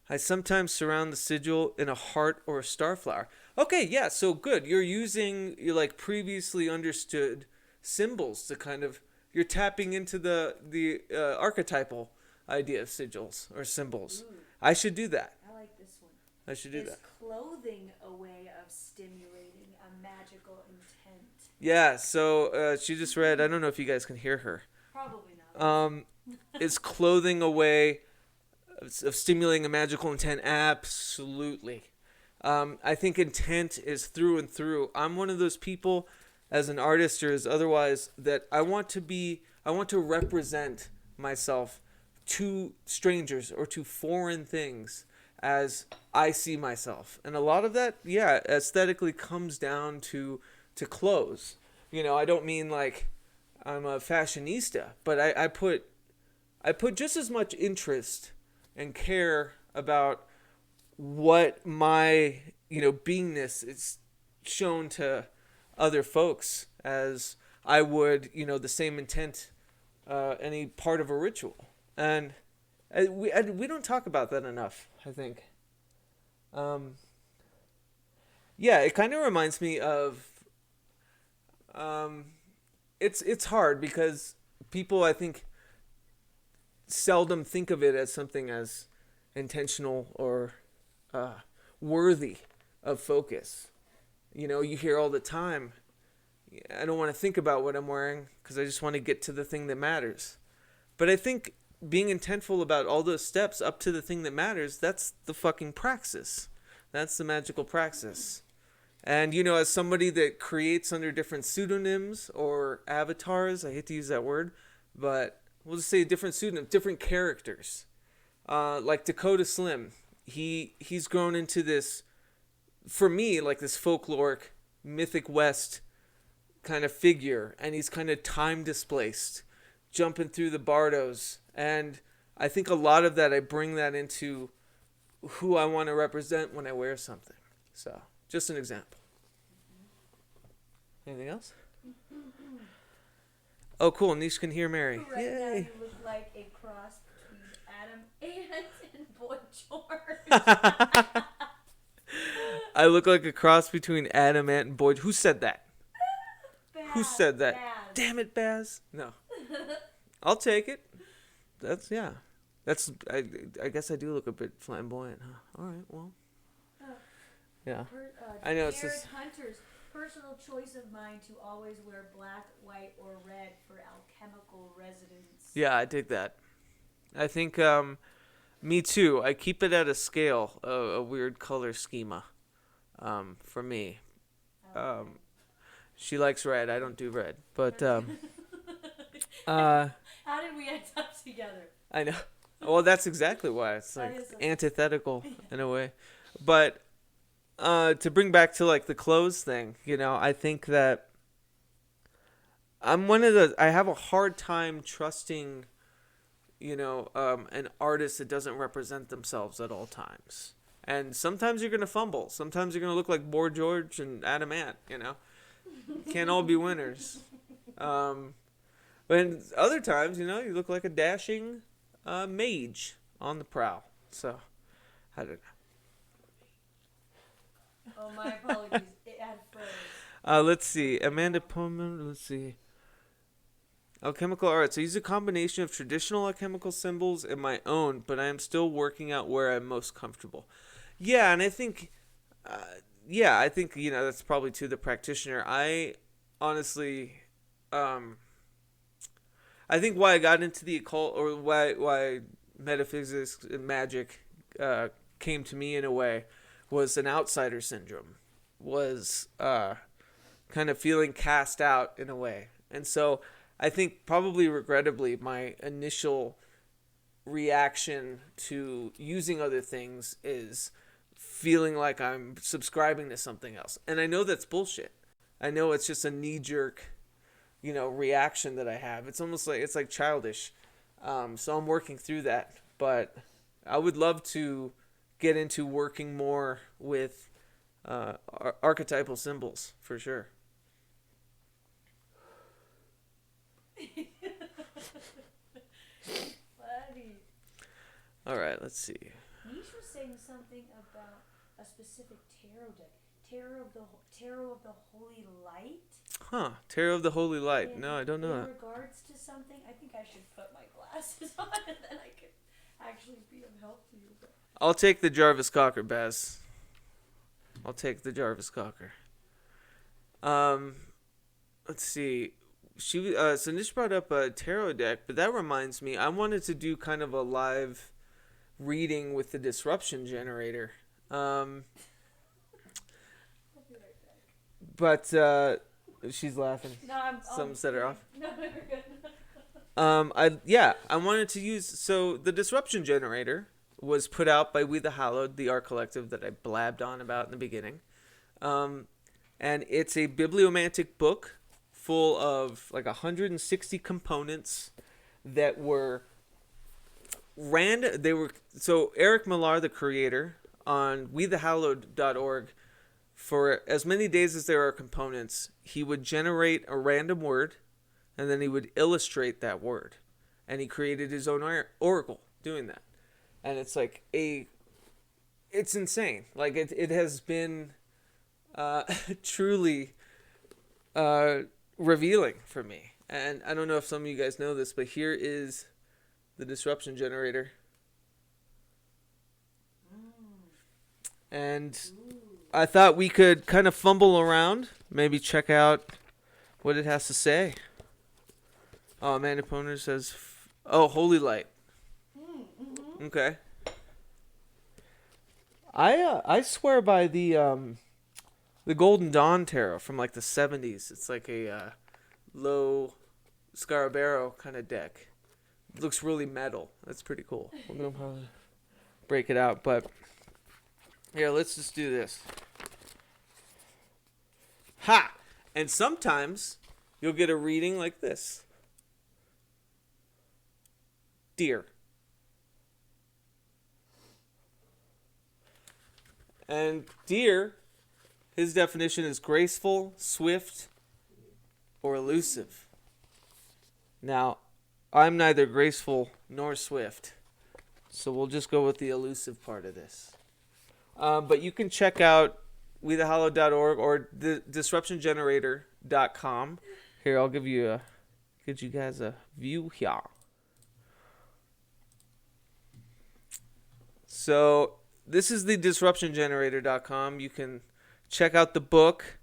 I sometimes surround the sigil in a heart or a star flower. Okay, yeah, so good. You're using your like previously understood symbols to kind of, you're tapping into the archetypal idea of sigils or symbols.
Ooh.
I should do that.
I like this one.
I should do that.
Clothing a way of stimulating a magical intent?
Yeah, so she just read, I don't know if you guys can hear her.
Probably not.
Is clothing a way of stimulating a magical intent? Absolutely. I think intent is through and through. I'm one of those people as an artist or as otherwise that I want to represent myself to strangers or to foreign things as I see myself. And a lot of that, yeah, aesthetically comes down to clothes. I don't mean like I'm a fashionista, but I put just as much interest and care about what my beingness is shown to other folks as I would the same intent any part of a ritual. And we don't talk about that enough, I think. Yeah, it kind of reminds me of it's hard because people, I think, seldom think of it as something as intentional or worthy of focus. You hear all the time, I don't want to think about what I'm wearing because I just want to get to the thing that matters. But I think being intentful about all those steps up to the thing that matters, that's the fucking praxis. That's the magical praxis. And, as somebody that creates under different pseudonyms or avatars, I hate to use that word, but we'll just say different pseudonyms, different characters. Like Dakota Slim, he's grown into this, for me, like this folkloric, mythic West kind of figure, and he's kind of time displaced, jumping through the bardos. And I think a lot of that, I bring that into who I want to represent when I wear something. So, just an example. Anything else? Oh, cool. Niche can hear Mary.
Right
Yay.
now you look like a cross between Adam Ant and Boy George.
I look like a cross between Adam Ant and Boy. Who said that?
Baz,
Who said that?
Baz.
Damn it, Baz. No. I'll take it. That's, yeah. I guess I do look a bit flamboyant, huh? All right, well. Yeah. I know it's just...
Hunter's personal choice of mine to always wear black, white, or red for alchemical resonance.
Yeah, I dig that. I think, me too. I keep it at a scale, a weird color schema, for me. She likes red. I don't do red. But,
How did we end up together?
I know. Well, that's exactly why. It's like antithetical in a way. But to bring back to like the clothes thing, I think that I have a hard time trusting, an artist that doesn't represent themselves at all times. And sometimes you're going to fumble. Sometimes you're going to look like Boy George and Adam Ant, Can't all be winners. But other times, you look like a dashing mage on the prowl. So, I don't know.
Oh, my apologies. It had froze.
Let's see. Amanda Pullman, let's see. Alchemical arts. I use a combination of traditional alchemical symbols and my own, but I am still working out where I'm most comfortable. Yeah, and I think, that's probably to the practitioner. I honestly, I think why I got into the occult, or why metaphysics and magic came to me in a way, was an outsider syndrome, was kind of feeling cast out in a way. And so I think probably regrettably my initial reaction to using other things is feeling like I'm subscribing to something else. And I know that's bullshit. I know it's just a knee-jerk, reaction that I have. It's almost like, it's like childish. So I'm working through that. But I would love to get into working more with archetypal symbols, for sure.
Funny.
All right, let's see.
Nish was saying something about a specific tarot deck. Tarot of the Holy Light.
Huh? Tarot of the Holy Light. No, I don't know
In
that.
regards to something, I think I should put my glasses on and then I could actually be of help to you. But
I'll take the Jarvis Cocker, Baz. I'll take the Jarvis Cocker. Let's see. So Nish brought up a tarot deck, but that reminds me, I wanted to do kind of a live reading with the disruption generator.
I'll be right back.
But she's laughing.
No,
Some set her off.
No, you're good.
I wanted to use, so the disruption generator was put out by We the Hallowed, the art collective that I blabbed on about in the beginning. And it's a bibliomantic book full of like 160 components that were so Eric Millar, the creator, on wethehallowed.org, for as many days as there are components, he would generate a random word, and then he would illustrate that word. And he created his own oracle doing that. And it's like it's insane. Like it has been truly revealing for me. And I don't know if some of you guys know this, but here is the disruption generator. And I thought we could kind of fumble around, maybe check out what it has to say. Oh, Amanda Poner says, Holy Light. Okay. I swear by the Golden Dawn tarot from like the 70s. It's like a low Scarabaro kind of deck. It looks really metal. That's pretty cool. We're gonna probably break it out, but yeah, let's just do this. Ha! And sometimes you'll get a reading like this. Deer. And deer, his definition is graceful, swift, or elusive. Now, I'm neither graceful nor swift, so we'll just go with the elusive part of this. But you can check out wethehallowed.org or the disruptiongenerator.com. Here, I'll give you guys a view here. So this is the disruptiongenerator.com. You can check out the book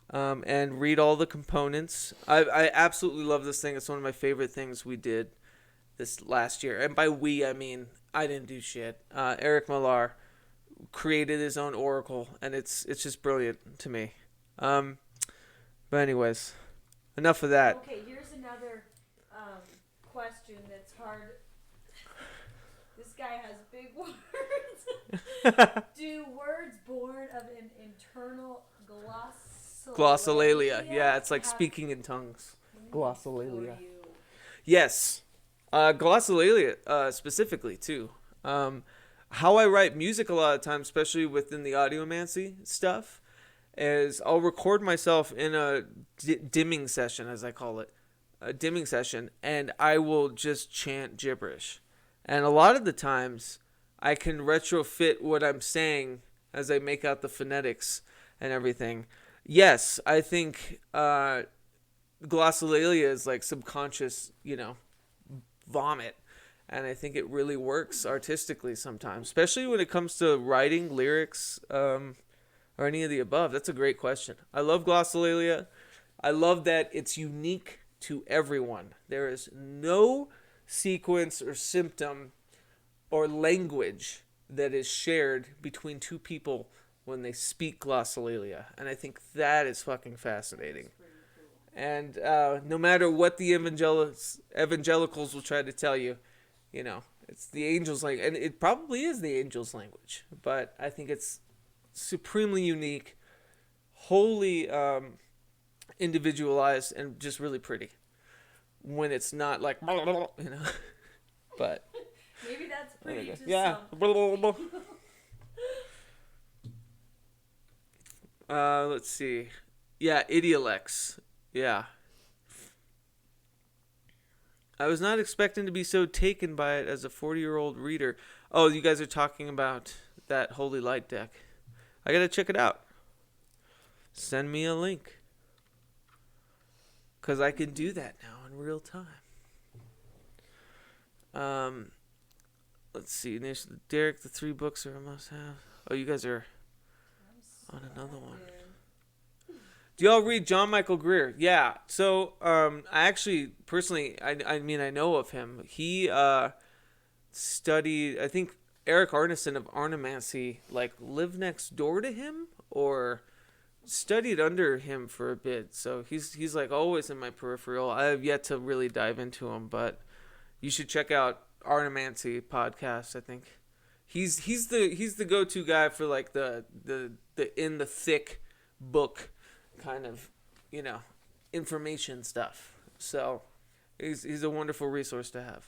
and read all the components. I absolutely love this thing. It's one of my favorite things we did this last year. And by we, I mean I didn't do shit. Eric Millar created his own oracle, and it's just brilliant to me. But anyways, enough of that.
Okay, here's another question that's hard. This guy has big words. Do words born of an internal
glossolalia? Yeah, it's like speaking in tongues. Glossolalia. Yes. Glossolalia specifically too. How I write music a lot of times, especially within the audiomancy stuff, is I'll record myself in a dimming session, as I call it, a dimming session, and I will just chant gibberish. And a lot of the times, I can retrofit what I'm saying as I make out the phonetics and everything. Yes, I think glossolalia is like subconscious, vomit. And I think it really works artistically sometimes, especially when it comes to writing, lyrics, or any of the above. That's a great question. I love glossolalia. I love that it's unique to everyone. There is no sequence or symptom or language that is shared between two people when they speak glossolalia. And I think that is fucking fascinating. And no matter what the evangelicals will try to tell you, you know, it's the angels' language. And it probably is the angels' language. But I think it's supremely unique, wholly individualized, and just really pretty. When it's not like, you know. But
maybe that's pretty to
yeah.
some.
Let's see. Yeah, idiolex. Yeah. I was not expecting to be so taken by it as a 40-year-old reader. Oh, you guys are talking about that Holy Light deck. I gotta check it out. Send me a link. Because I can do that now in real time. Let's see. Derek, the 3 books are a must-have. Oh, you guys are on another one. Do y'all read John Michael Greer? Yeah. So, I actually, personally, I mean, I know of him. He studied, I think, Eric Arneson of Arnemancy, like, lived next door to him, or studied under him for a bit. So, he's like, always in my peripheral. I have yet to really dive into him, but you should check out Arnemancy podcast, I think. He's the go-to guy for, like, the in the thick book kind of, you know, information stuff. So he's a wonderful resource to have.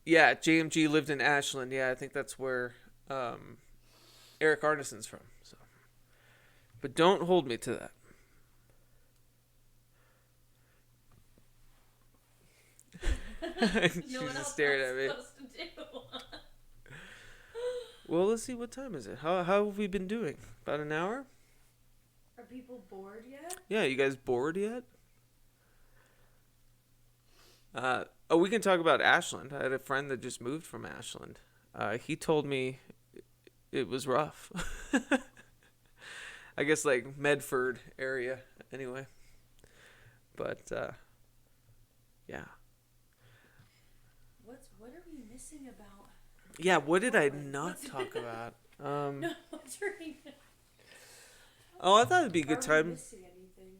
Yeah, JMG lived in Ashland. Yeah, I think that's where Eric Arneson's from. So, but don't hold me to that. She just stared at me. Well, let's see, what time is it? How have we been doing? About an hour?
Are people bored yet?
Yeah, you guys bored yet? We can talk about Ashland. I had a friend that just moved from Ashland. He told me it was rough. I guess like Medford area, anyway. But yeah.
What are we missing about?
Yeah, what did I not talk about?
No, what's we?
Oh, I thought it'd be a good
Are
time.
we missing anything?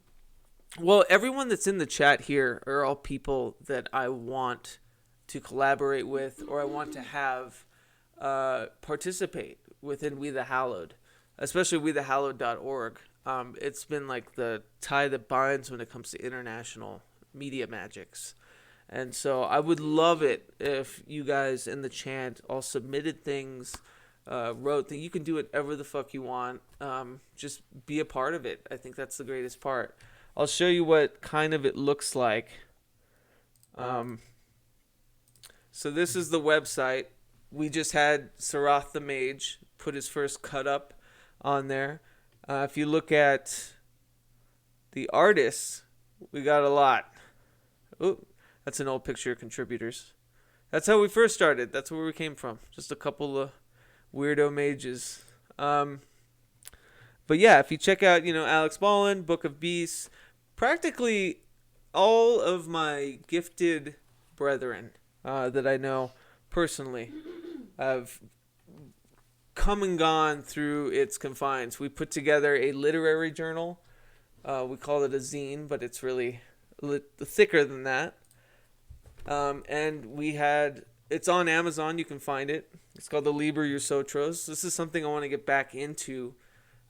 Well, everyone that's in the chat here are all people that I want to collaborate with, or I want to have participate within We the Hallowed, especially wethehallowed.org. It's been like the tie that binds when it comes to international media magics. And so I would love it if you guys in the chat all submitted things, wrote that you can do whatever the fuck you want. Just be a part of it. I think that's the greatest part. I'll show you what kind of it looks like. So this is the website. We just had Sarath the Mage put his first cut up on there. If you look at the artists, we got a lot. Ooh. That's an old picture of contributors. That's how we first started. That's where we came from. Just a couple of weirdo mages. But yeah, if you check out, Alex Ballin, Book of Beasts, practically all of my gifted brethren that I know personally have come and gone through its confines. We put together a literary journal. We call it a zine, but it's really thicker than that. And it's on Amazon. You can find it. It's called the Liber Yusotros. This is something I want to get back into.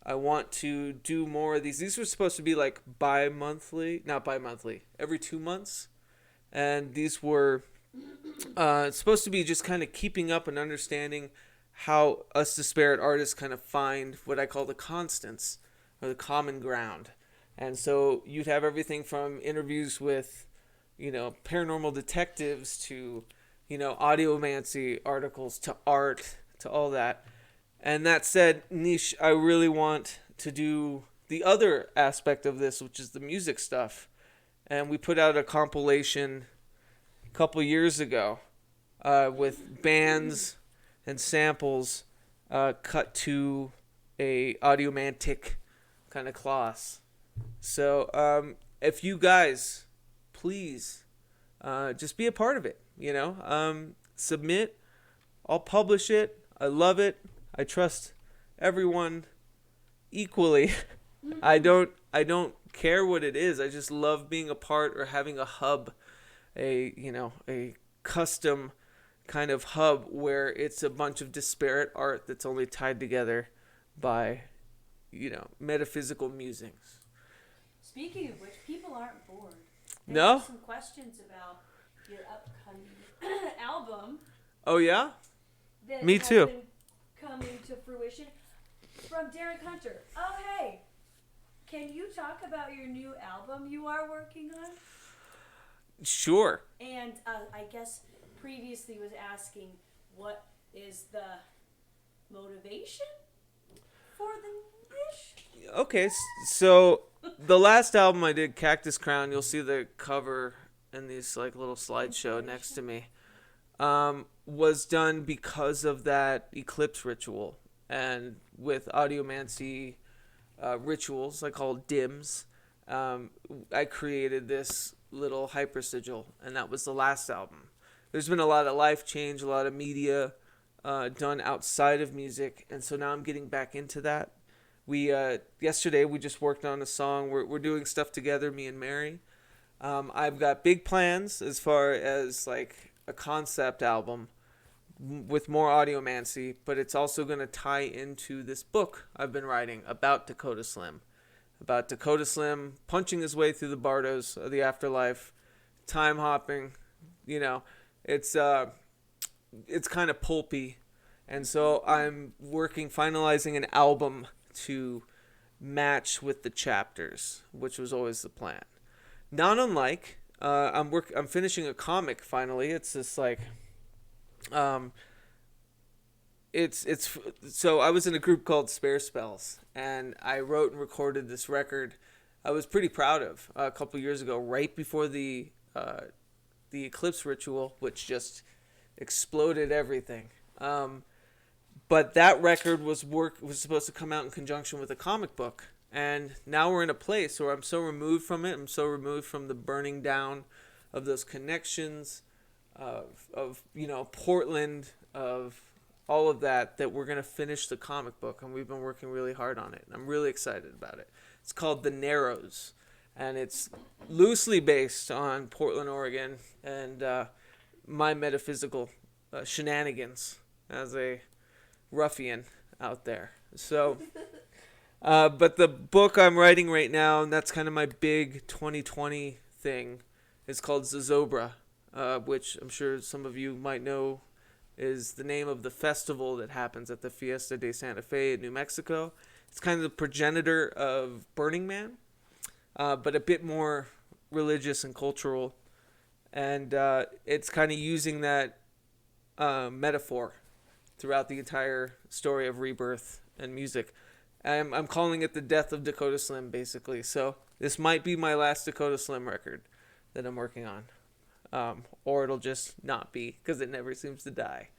I want to do more of these. These were supposed to be like not bi-monthly, every 2 months. And these were supposed to be just kind of keeping up and understanding how us disparate artists kind of find what I call the constants or the common ground. And so you'd have everything from interviews with paranormal detectives to, audiomancy articles to art to all that. And that said, Niche, I really want to do the other aspect of this, which is the music stuff. And we put out a compilation a couple years ago with bands and samples cut to a audiomantic kind of class. So if you guys, please, just be a part of it. Submit. I'll publish it. I love it. I trust everyone equally. I don't care what it is. I just love being a part or having a hub, a custom kind of hub where it's a bunch of disparate art that's only tied together by, metaphysical musings.
Speaking of which, people aren't bored. They
No?
have some questions about your upcoming album.
Oh yeah?
That
Me
has
too.
been coming to fruition from Derek Hunter. Oh hey, can you talk about your new album you are working on?
Sure.
And I guess previously was asking what is the motivation for the dish?
Okay, so the last album I did, Cactus Crown, you'll see the cover and these like little slideshow next to me, was done because of that eclipse ritual. And with audiomancy rituals, I call dims, I created this little hyper sigil, and that was the last album. There's been a lot of life change, a lot of media done outside of music, and so now I'm getting back into that. Yesterday we just worked on a song. We're doing stuff together, me and Mary. I've got big plans as far as like a concept album with more audiomancy, but it's also going to tie into this book I've been writing about Dakota Slim. About Dakota Slim punching his way through the bardos of the afterlife, time hopping, it's kind of pulpy. And so I'm finalizing an album to match with the chapters, which was always the plan. Not unlike, I'm finishing a comic finally. It's this like, so I was in a group called Spare Spells, and I wrote and recorded this record I was pretty proud of a couple years ago, right before the eclipse ritual, which just exploded everything. But that record was supposed to come out in conjunction with a comic book, and now we're in a place where I'm so removed from it. I'm so removed from the burning down of those connections, of Portland, of all of that we're going to finish the comic book, and we've been working really hard on it. And I'm really excited about it. It's called The Narrows, and it's loosely based on Portland, Oregon, and my metaphysical shenanigans as a ruffian out there. So, but the book I'm writing right now, and that's kind of my big 2020 thing, is called Zozobra, which I'm sure some of you might know is the name of the festival that happens at the Fiesta de Santa Fe in New Mexico. It's kind of the progenitor of Burning Man, but a bit more religious and cultural. And it's kind of using that metaphor throughout the entire story of rebirth and music. I'm calling it the death of Dakota Slim, basically. So this might be my last Dakota Slim record that I'm working on. Or it'll just not be, because it never seems to die.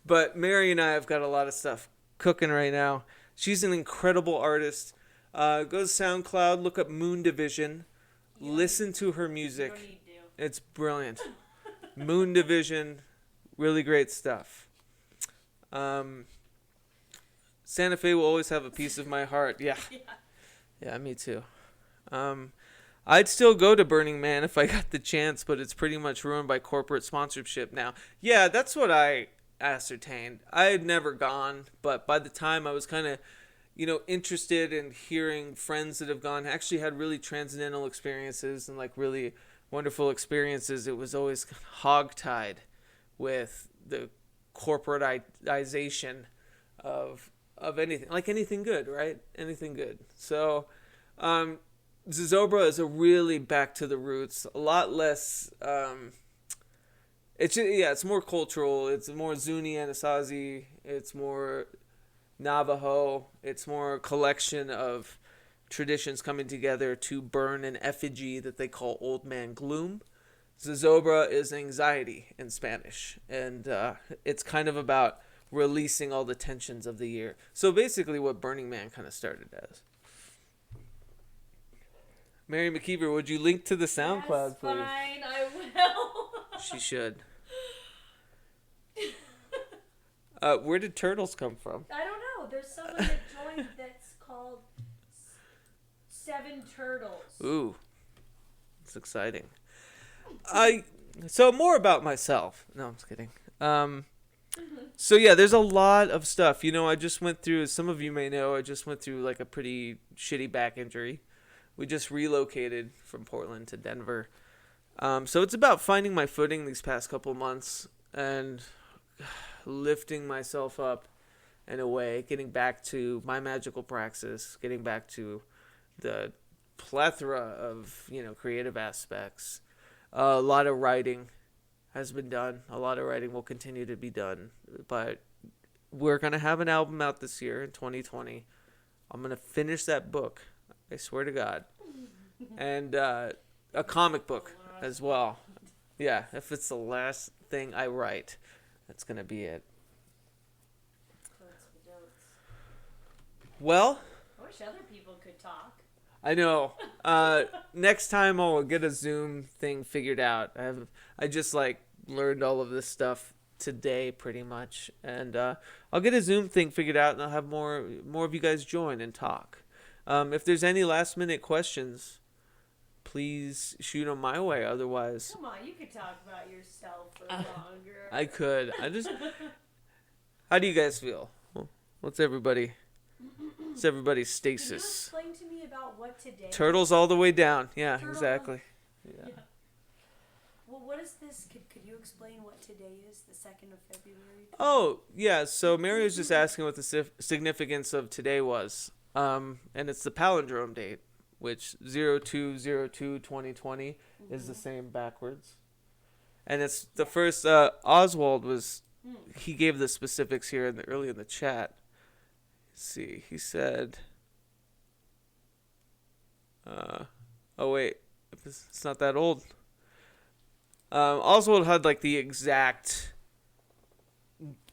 But Mary and I have got a lot of stuff cooking right now. She's an incredible artist. Go to SoundCloud, look up Moon Division, listen to her music.
You don't need to.
It's brilliant. Moon Division, really great stuff. Santa Fe will always have a piece of my heart. Yeah, me too. I'd still go to Burning Man if I got the chance, but it's pretty much ruined by corporate sponsorship now. Yeah, that's what I ascertained. I had never gone, but by the time I was kind of, interested in hearing friends that have gone, actually had really transcendental experiences and like really wonderful experiences, it was always hogtied with the corporatization of anything, like anything good, right? Anything good. So, Zozobra is a really back to the roots, a lot less, it's more cultural, it's more Zuni Anasazi, it's more Navajo, it's more a collection of traditions coming together to burn an effigy that they call Old Man Gloom. Zozobra is anxiety in Spanish, and it's kind of about releasing all the tensions of the year. So basically what Burning Man kind of started as. Mary McKeever, would you link to the SoundCloud,
Yes,
please?
fine, I will.
She should. Where did turtles come from?
I don't know. There's someone that joined that's called Seven Turtles.
Ooh, it's exciting. So more about myself. No, I'm just kidding. So yeah, there's a lot of stuff. You know, I just went through, as some of you may know, I just went through like a pretty shitty back injury. We just relocated from Portland to Denver. So it's about finding my footing these past couple months and lifting myself up in a way, getting back to my magical praxis, getting back to the plethora of, you know, creative aspects. A lot of writing has been done. A lot of writing will continue to be done. But we're going to have an album out this year in 2020. I'm going to finish that book. I swear to God. And a comic book as well. Yeah, if it's the last thing I write, that's going to be it. Well,
I wish other people could talk.
I know. Next time I'll get a Zoom thing figured out. I just like learned all of this stuff today pretty much, and I'll get a Zoom thing figured out, and I'll have more of you guys join and talk. If there's any last minute questions, please shoot them my way. Otherwise,
Come on, you could talk about yourself for longer.
I could. How do you guys feel? What's everybody's
Can you
status?
explain to me about what today?
Turtles all the way down. Yeah,
Turtle.
exactly. Yeah.
Well, what is this? Could you explain what today is? The 2nd of February?
Oh, yeah. So Mary was just asking what the significance of today was. And it's the palindrome date, which 02/02/2020 is the same backwards. And it's the first, Oswald was, he gave the specifics here early in the chat. Let's see, he said, oh wait, it's not that old. Oswald had like the exact,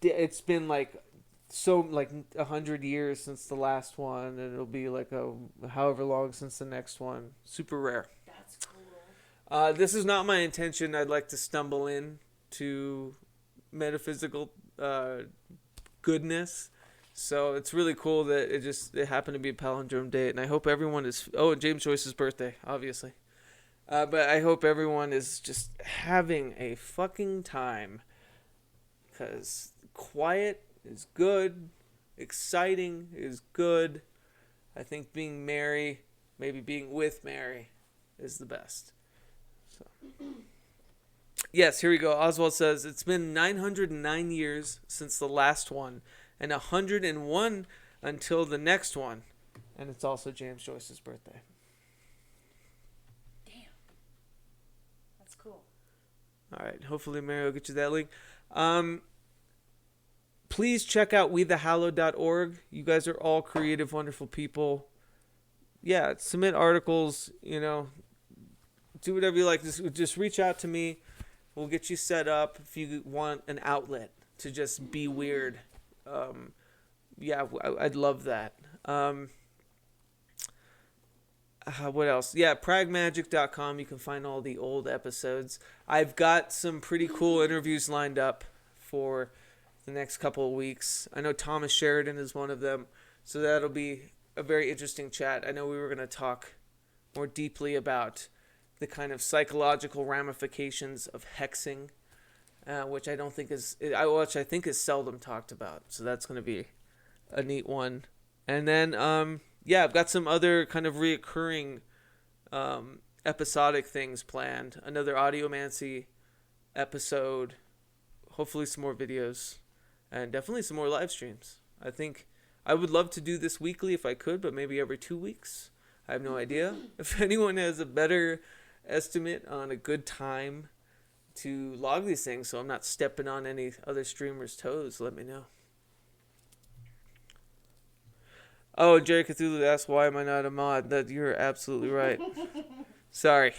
it's been like, so like 100 years since the last one, and it'll be like however long since the next one. Super rare.
That's cool.
This is not my intention. I'd like to stumble in to metaphysical goodness. So it's really cool that it happened to be a palindrome date, and I hope everyone is. Oh, and James Joyce's birthday, obviously. But I hope everyone is just having a fucking time, because quiet is good, exciting is good. I think being merry, maybe being with Mary, is the best. So, yes, here we go. Oswald says, it's been 909 years since the last one, and 101 until the next one. And it's also James Joyce's birthday.
Damn. That's cool.
All right, hopefully Mary will get you that link. Please check out wethehallowed.org. You guys are all creative, wonderful people. Yeah, submit articles, you know, do whatever you like. Just reach out to me. We'll get you set up if you want an outlet to just be weird. Yeah, I'd love that. What else? Yeah, pragmagick.com. You can find all the old episodes. I've got some pretty cool interviews lined up for the next couple of weeks. I know Thomas Sheridan is one of them, so that'll be a very interesting chat. I know we were going to talk more deeply about the kind of psychological ramifications of hexing, which I think is seldom talked about. So that's going to be a neat one. And then, yeah, I've got some other kind of reoccurring episodic things planned. Another audiomancy episode, hopefully some more videos, and definitely some more live streams. I think I would love to do this weekly if I could, but maybe every 2 weeks. I have no idea. If anyone has a better estimate on a good time to log these things so I'm not stepping on any other streamers' toes, let me know. Oh, Jerry Cthulhu asked, why am I not a mod? That you're absolutely right. Sorry.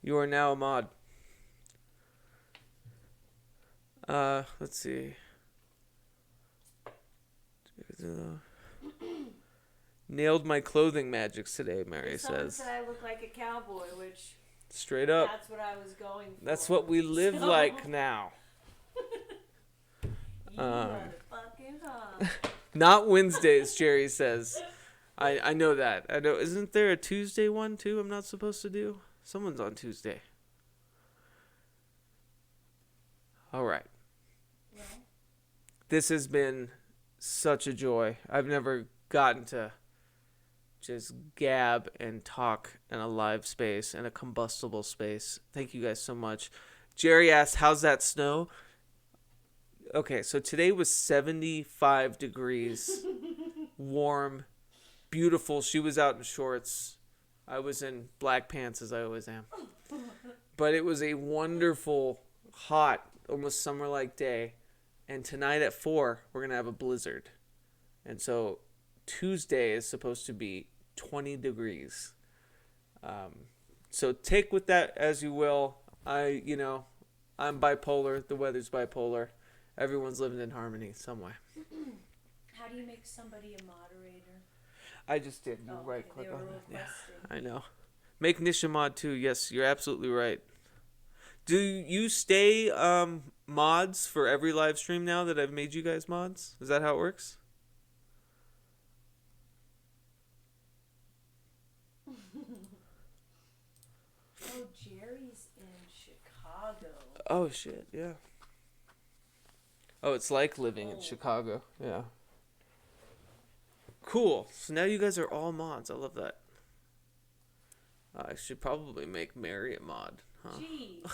You are now a mod. Let's see. Nailed my clothing magics today, Mary
Someone
says.
said I look like a cowboy, which
Straight up.
that's what I was going for.
That's what we live
So-
like now.
You motherfucking hot.
Not Wednesdays, Jerry says. I know that. I know. Isn't there a Tuesday one too I'm not supposed to do? Someone's on Tuesday. All right.
Well,
This has been such a joy. I've never gotten to just gab and talk in a live space, in a combustible space. Thank you guys so much. Jerry asked, how's that snow? Okay, so today was 75 degrees, warm, beautiful. She was out in shorts. I was in black pants, as I always am. But it was a wonderful, hot, almost summer-like day. And tonight at 4, we're going to have a blizzard. And so Tuesday is supposed to be 20 degrees. So take with that as you will. I'm bipolar. The weather's bipolar. Everyone's living in harmony some way.
how do you make somebody a moderator?
I just did. You
Oh,
right
okay,
click
they were
on it. Yeah,
requested.
I know. Make Nisha mod too. Yes, you're absolutely right. Do you stay mods for every live stream now that I've made you guys mods? Is that how it works?
Oh, Jerry's in Chicago.
Oh shit, yeah. Oh, it's like living in Chicago. Yeah. Cool. So now you guys are all mods. I love that. I should probably make Mary a mod, huh?
Jeez.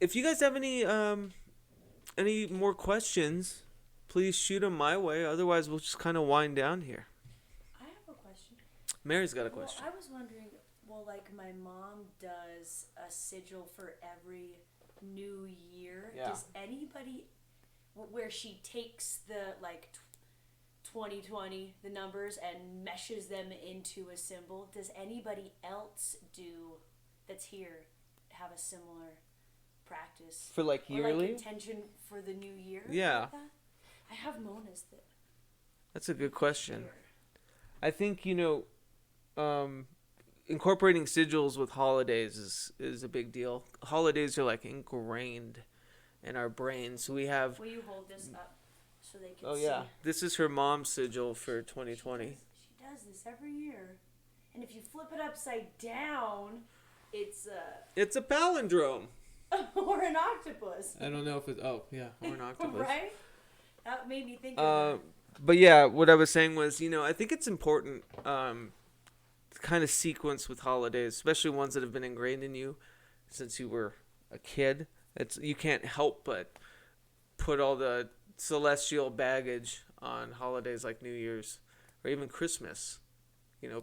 If you guys have any more questions, please shoot them my way. Otherwise, we'll just kind of wind down here.
I have a question.
Mary's got a question.
Well, I was wondering, like my mom does a sigil for every new year.
Yeah.
Does anybody, where she takes the, 2020, the numbers, and meshes them into a symbol, does anybody else that's here have a similar practice?
For like
Or
yearly?
intention for the new year?
Yeah.
Like that? I have Mona's that.
That's a good question.
Here.
I think, incorporating sigils with holidays is a big deal. Holidays are like ingrained in our brains. So we have...
Will you hold this up so they can
Oh,
see?
yeah. This is her mom's sigil for 2020.
She does this every year. And if you flip it upside down, it's
It's a palindrome.
or an octopus.
I don't know if it's... Oh, yeah. Or an octopus.
Right? That made me think of that.
But yeah, what I was saying was, I think it's important to kind of sequence with holidays, especially ones that have been ingrained in you since you were a kid. You can't help but put all the celestial baggage on holidays like New Year's or even Christmas.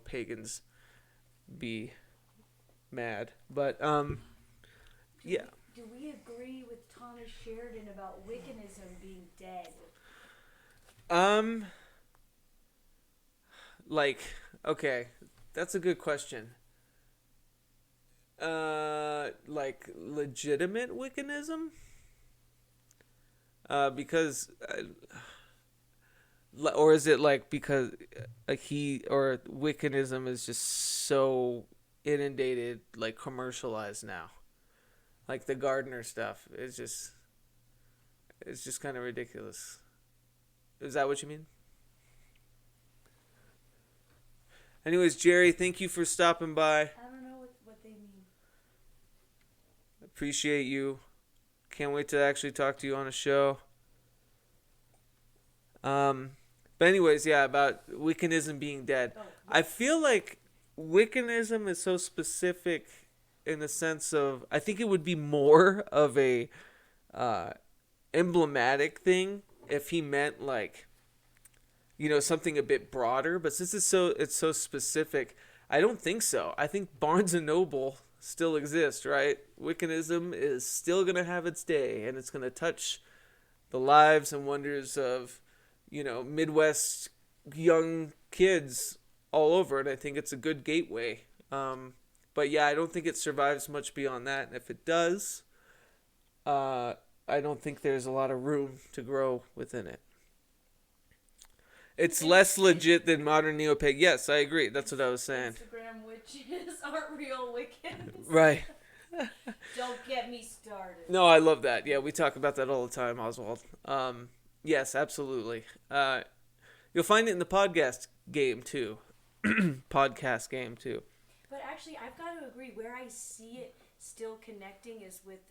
Pagans be mad. But, yeah.
Do we agree with Thomas Sheridan about Wiccanism being dead?
Okay, that's a good question. Legitimate Wiccanism? Because, or is it because Wiccanism is just so inundated, commercialized now? Like the gardener stuff it's just kind of ridiculous. Is that what you mean? Anyways, Jerry, thank you for stopping by.
I don't know what they mean.
Appreciate you. Can't wait to actually talk to you on a show. But anyways, yeah, about Wiccanism being dead.
Oh,
I feel like Wiccanism is so specific in the sense of, I think it would be more of a emblematic thing if he meant something a bit broader, but since it's so specific, I don't think so. I think Barnes and Noble still exists, right? Wiccanism is still going to have its day, and it's going to touch the lives and wonders of, Midwest young kids all over, and I think it's a good gateway. But yeah, I don't think it survives much beyond that, and if it does, I don't think there's a lot of room to grow within it. It's less legit than modern neopag. Yes, I agree. That's what I was saying.
Instagram witches aren't real Wiccans.
Right.
Don't get me started.
No, I love that. Yeah, we talk about that all the time, Oswald. Yes, absolutely. You'll find it in the podcast game too. Podcast game too.
But actually, I've got to agree. Where I see it still connecting is with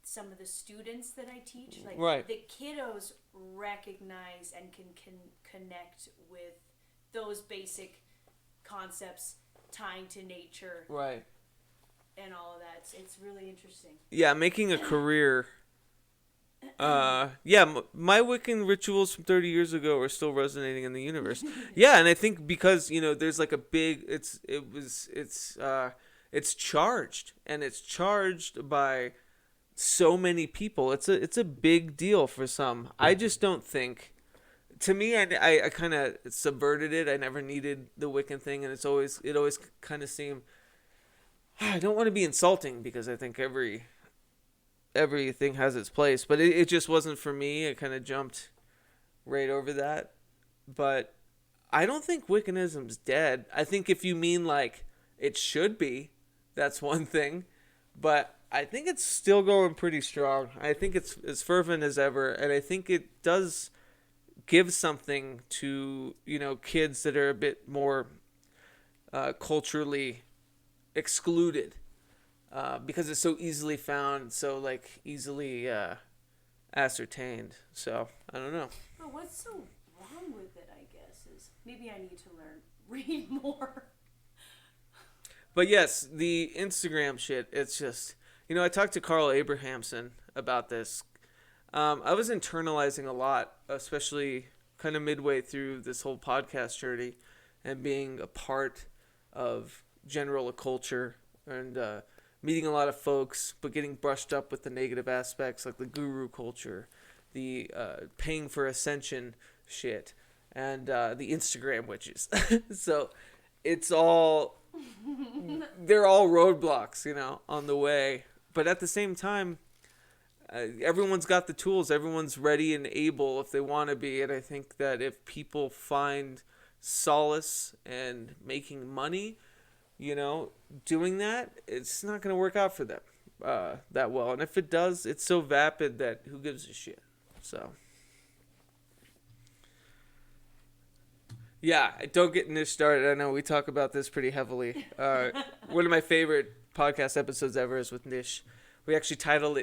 some of the students that I teach. Like
Right.
the kiddos recognize and can connect with those basic concepts tying to nature
Right.
and all of that. It's really interesting.
Yeah, making a career. Yeah, my Wiccan rituals from 30 years ago are still resonating in the universe. Yeah, and I think because there's like a big, it's charged, and it's charged by so many people. It's a big deal for some. I just don't think. To me, I kind of subverted it. I never needed the Wiccan thing, and it always kind of seemed. I don't want to be insulting because I think everything has its place, but it just wasn't for me. I kind of jumped right over that. But I don't think Wiccanism's dead. I think if you mean like it should be, that's one thing. But I think it's still going pretty strong. I think it's as fervent as ever, and I think it does give something to kids that are a bit more culturally excluded. Because it's so easily found, so like easily ascertained. So I don't know.
But what's so wrong with it? I guess is maybe I need to read more.
But yes, the Instagram shit. It's just I talked to Carl Abrahamson about this. I was internalizing a lot, especially kind of midway through this whole podcast journey, and being a part of general culture and meeting a lot of folks, but getting brushed up with the negative aspects like the guru culture, the paying for ascension shit, and the Instagram witches. So it's all, they're all roadblocks, on the way. But at the same time, everyone's got the tools. Everyone's ready and able if they want to be. And I think that if people find solace and making money, doing that, it's not going to work out for them that well. And if it does, it's so vapid that who gives a shit? So, yeah, don't get Nish started. I know we talk about this pretty heavily. One of my favorite podcast episodes ever is with Nish. We actually titled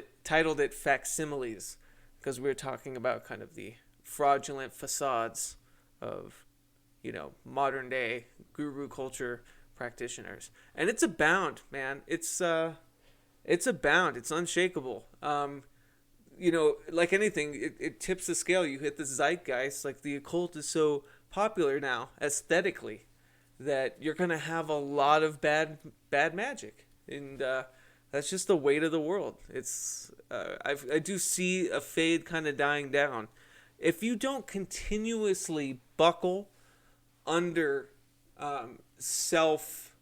it Facsimiles, because we were talking about kind of the fraudulent facades of, modern day guru culture practitioners. And it's abound, man. It's abound. It's unshakable. Like anything, it tips the scale. You hit the zeitgeist. Like the occult is so popular now aesthetically that you're gonna have a lot of bad magic, and that's just the weight of the world. It's I do see a fade kind of dying down if you don't continuously buckle under self,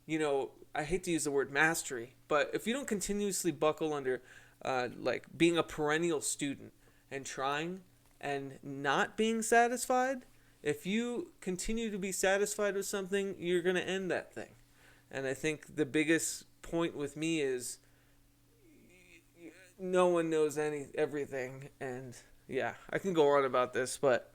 I hate to use the word mastery, but if you don't continuously buckle under like being a perennial student and trying and not being satisfied, if you continue to be satisfied with something, you're going to end that thing. And I think the biggest point with me is no one knows everything. And yeah, I can go on about this, but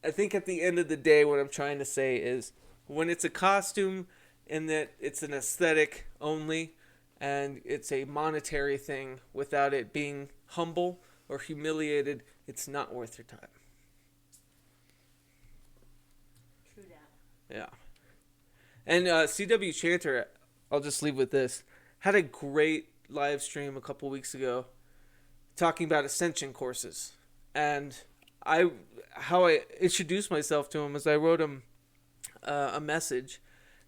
I think at the end of the day, what I'm trying to say is when it's a costume and that it's an aesthetic only and it's a monetary thing without it being humble or humiliated, it's not worth your time.
True that.
Yeah. And C.W. Chanter, I'll just leave with this, had a great live stream a couple weeks ago talking about ascension courses. And how I introduced myself to him is I wrote him a message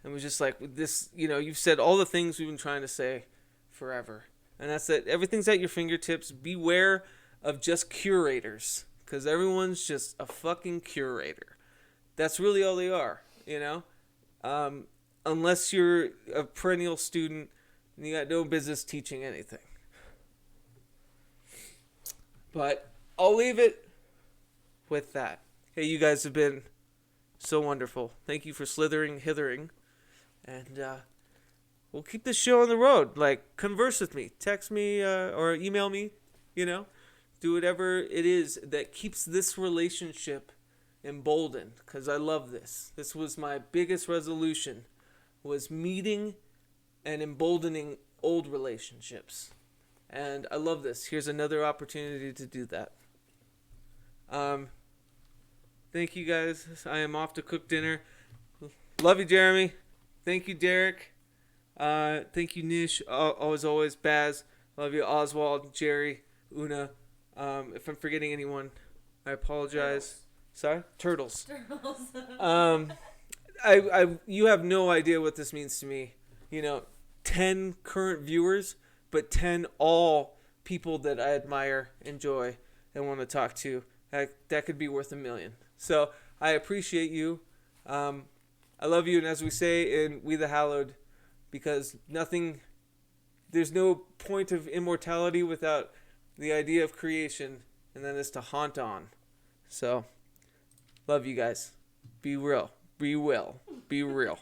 and was just like, this, you've said all the things we've been trying to say forever. And that's that everything's at your fingertips. Beware of just curators, because everyone's just a fucking curator. That's really all they are, unless you're a perennial student and you got no business teaching anything. But I'll leave it with that. Hey, you guys have been so wonderful. Thank you for slithering, hithering. And we'll keep this show on the road. Like, converse with me. Text me or email me, you know. Do whatever it is that keeps this relationship emboldened. Because I love this. This was my biggest resolution. Was meeting and emboldening old relationships. And I love this. Here's another opportunity to do that. Thank you guys. I am off to cook dinner. Love you, Jeremy. Thank you, Derek. Thank you, Nish. Always, Baz. Love you, Oswald, Jerry, Una. If I'm forgetting anyone, I apologize. Sorry? Turtles. You have no idea what this means to me. 10 current viewers, but 10 all people that I admire, enjoy, and want to talk to. That could be worth $1 million. So I appreciate you. I love you, and as we say in We the Hallowed, because there's no point of immortality without the idea of creation, and then it's to haunt on. So, love you guys. Be real. Be well. Be real.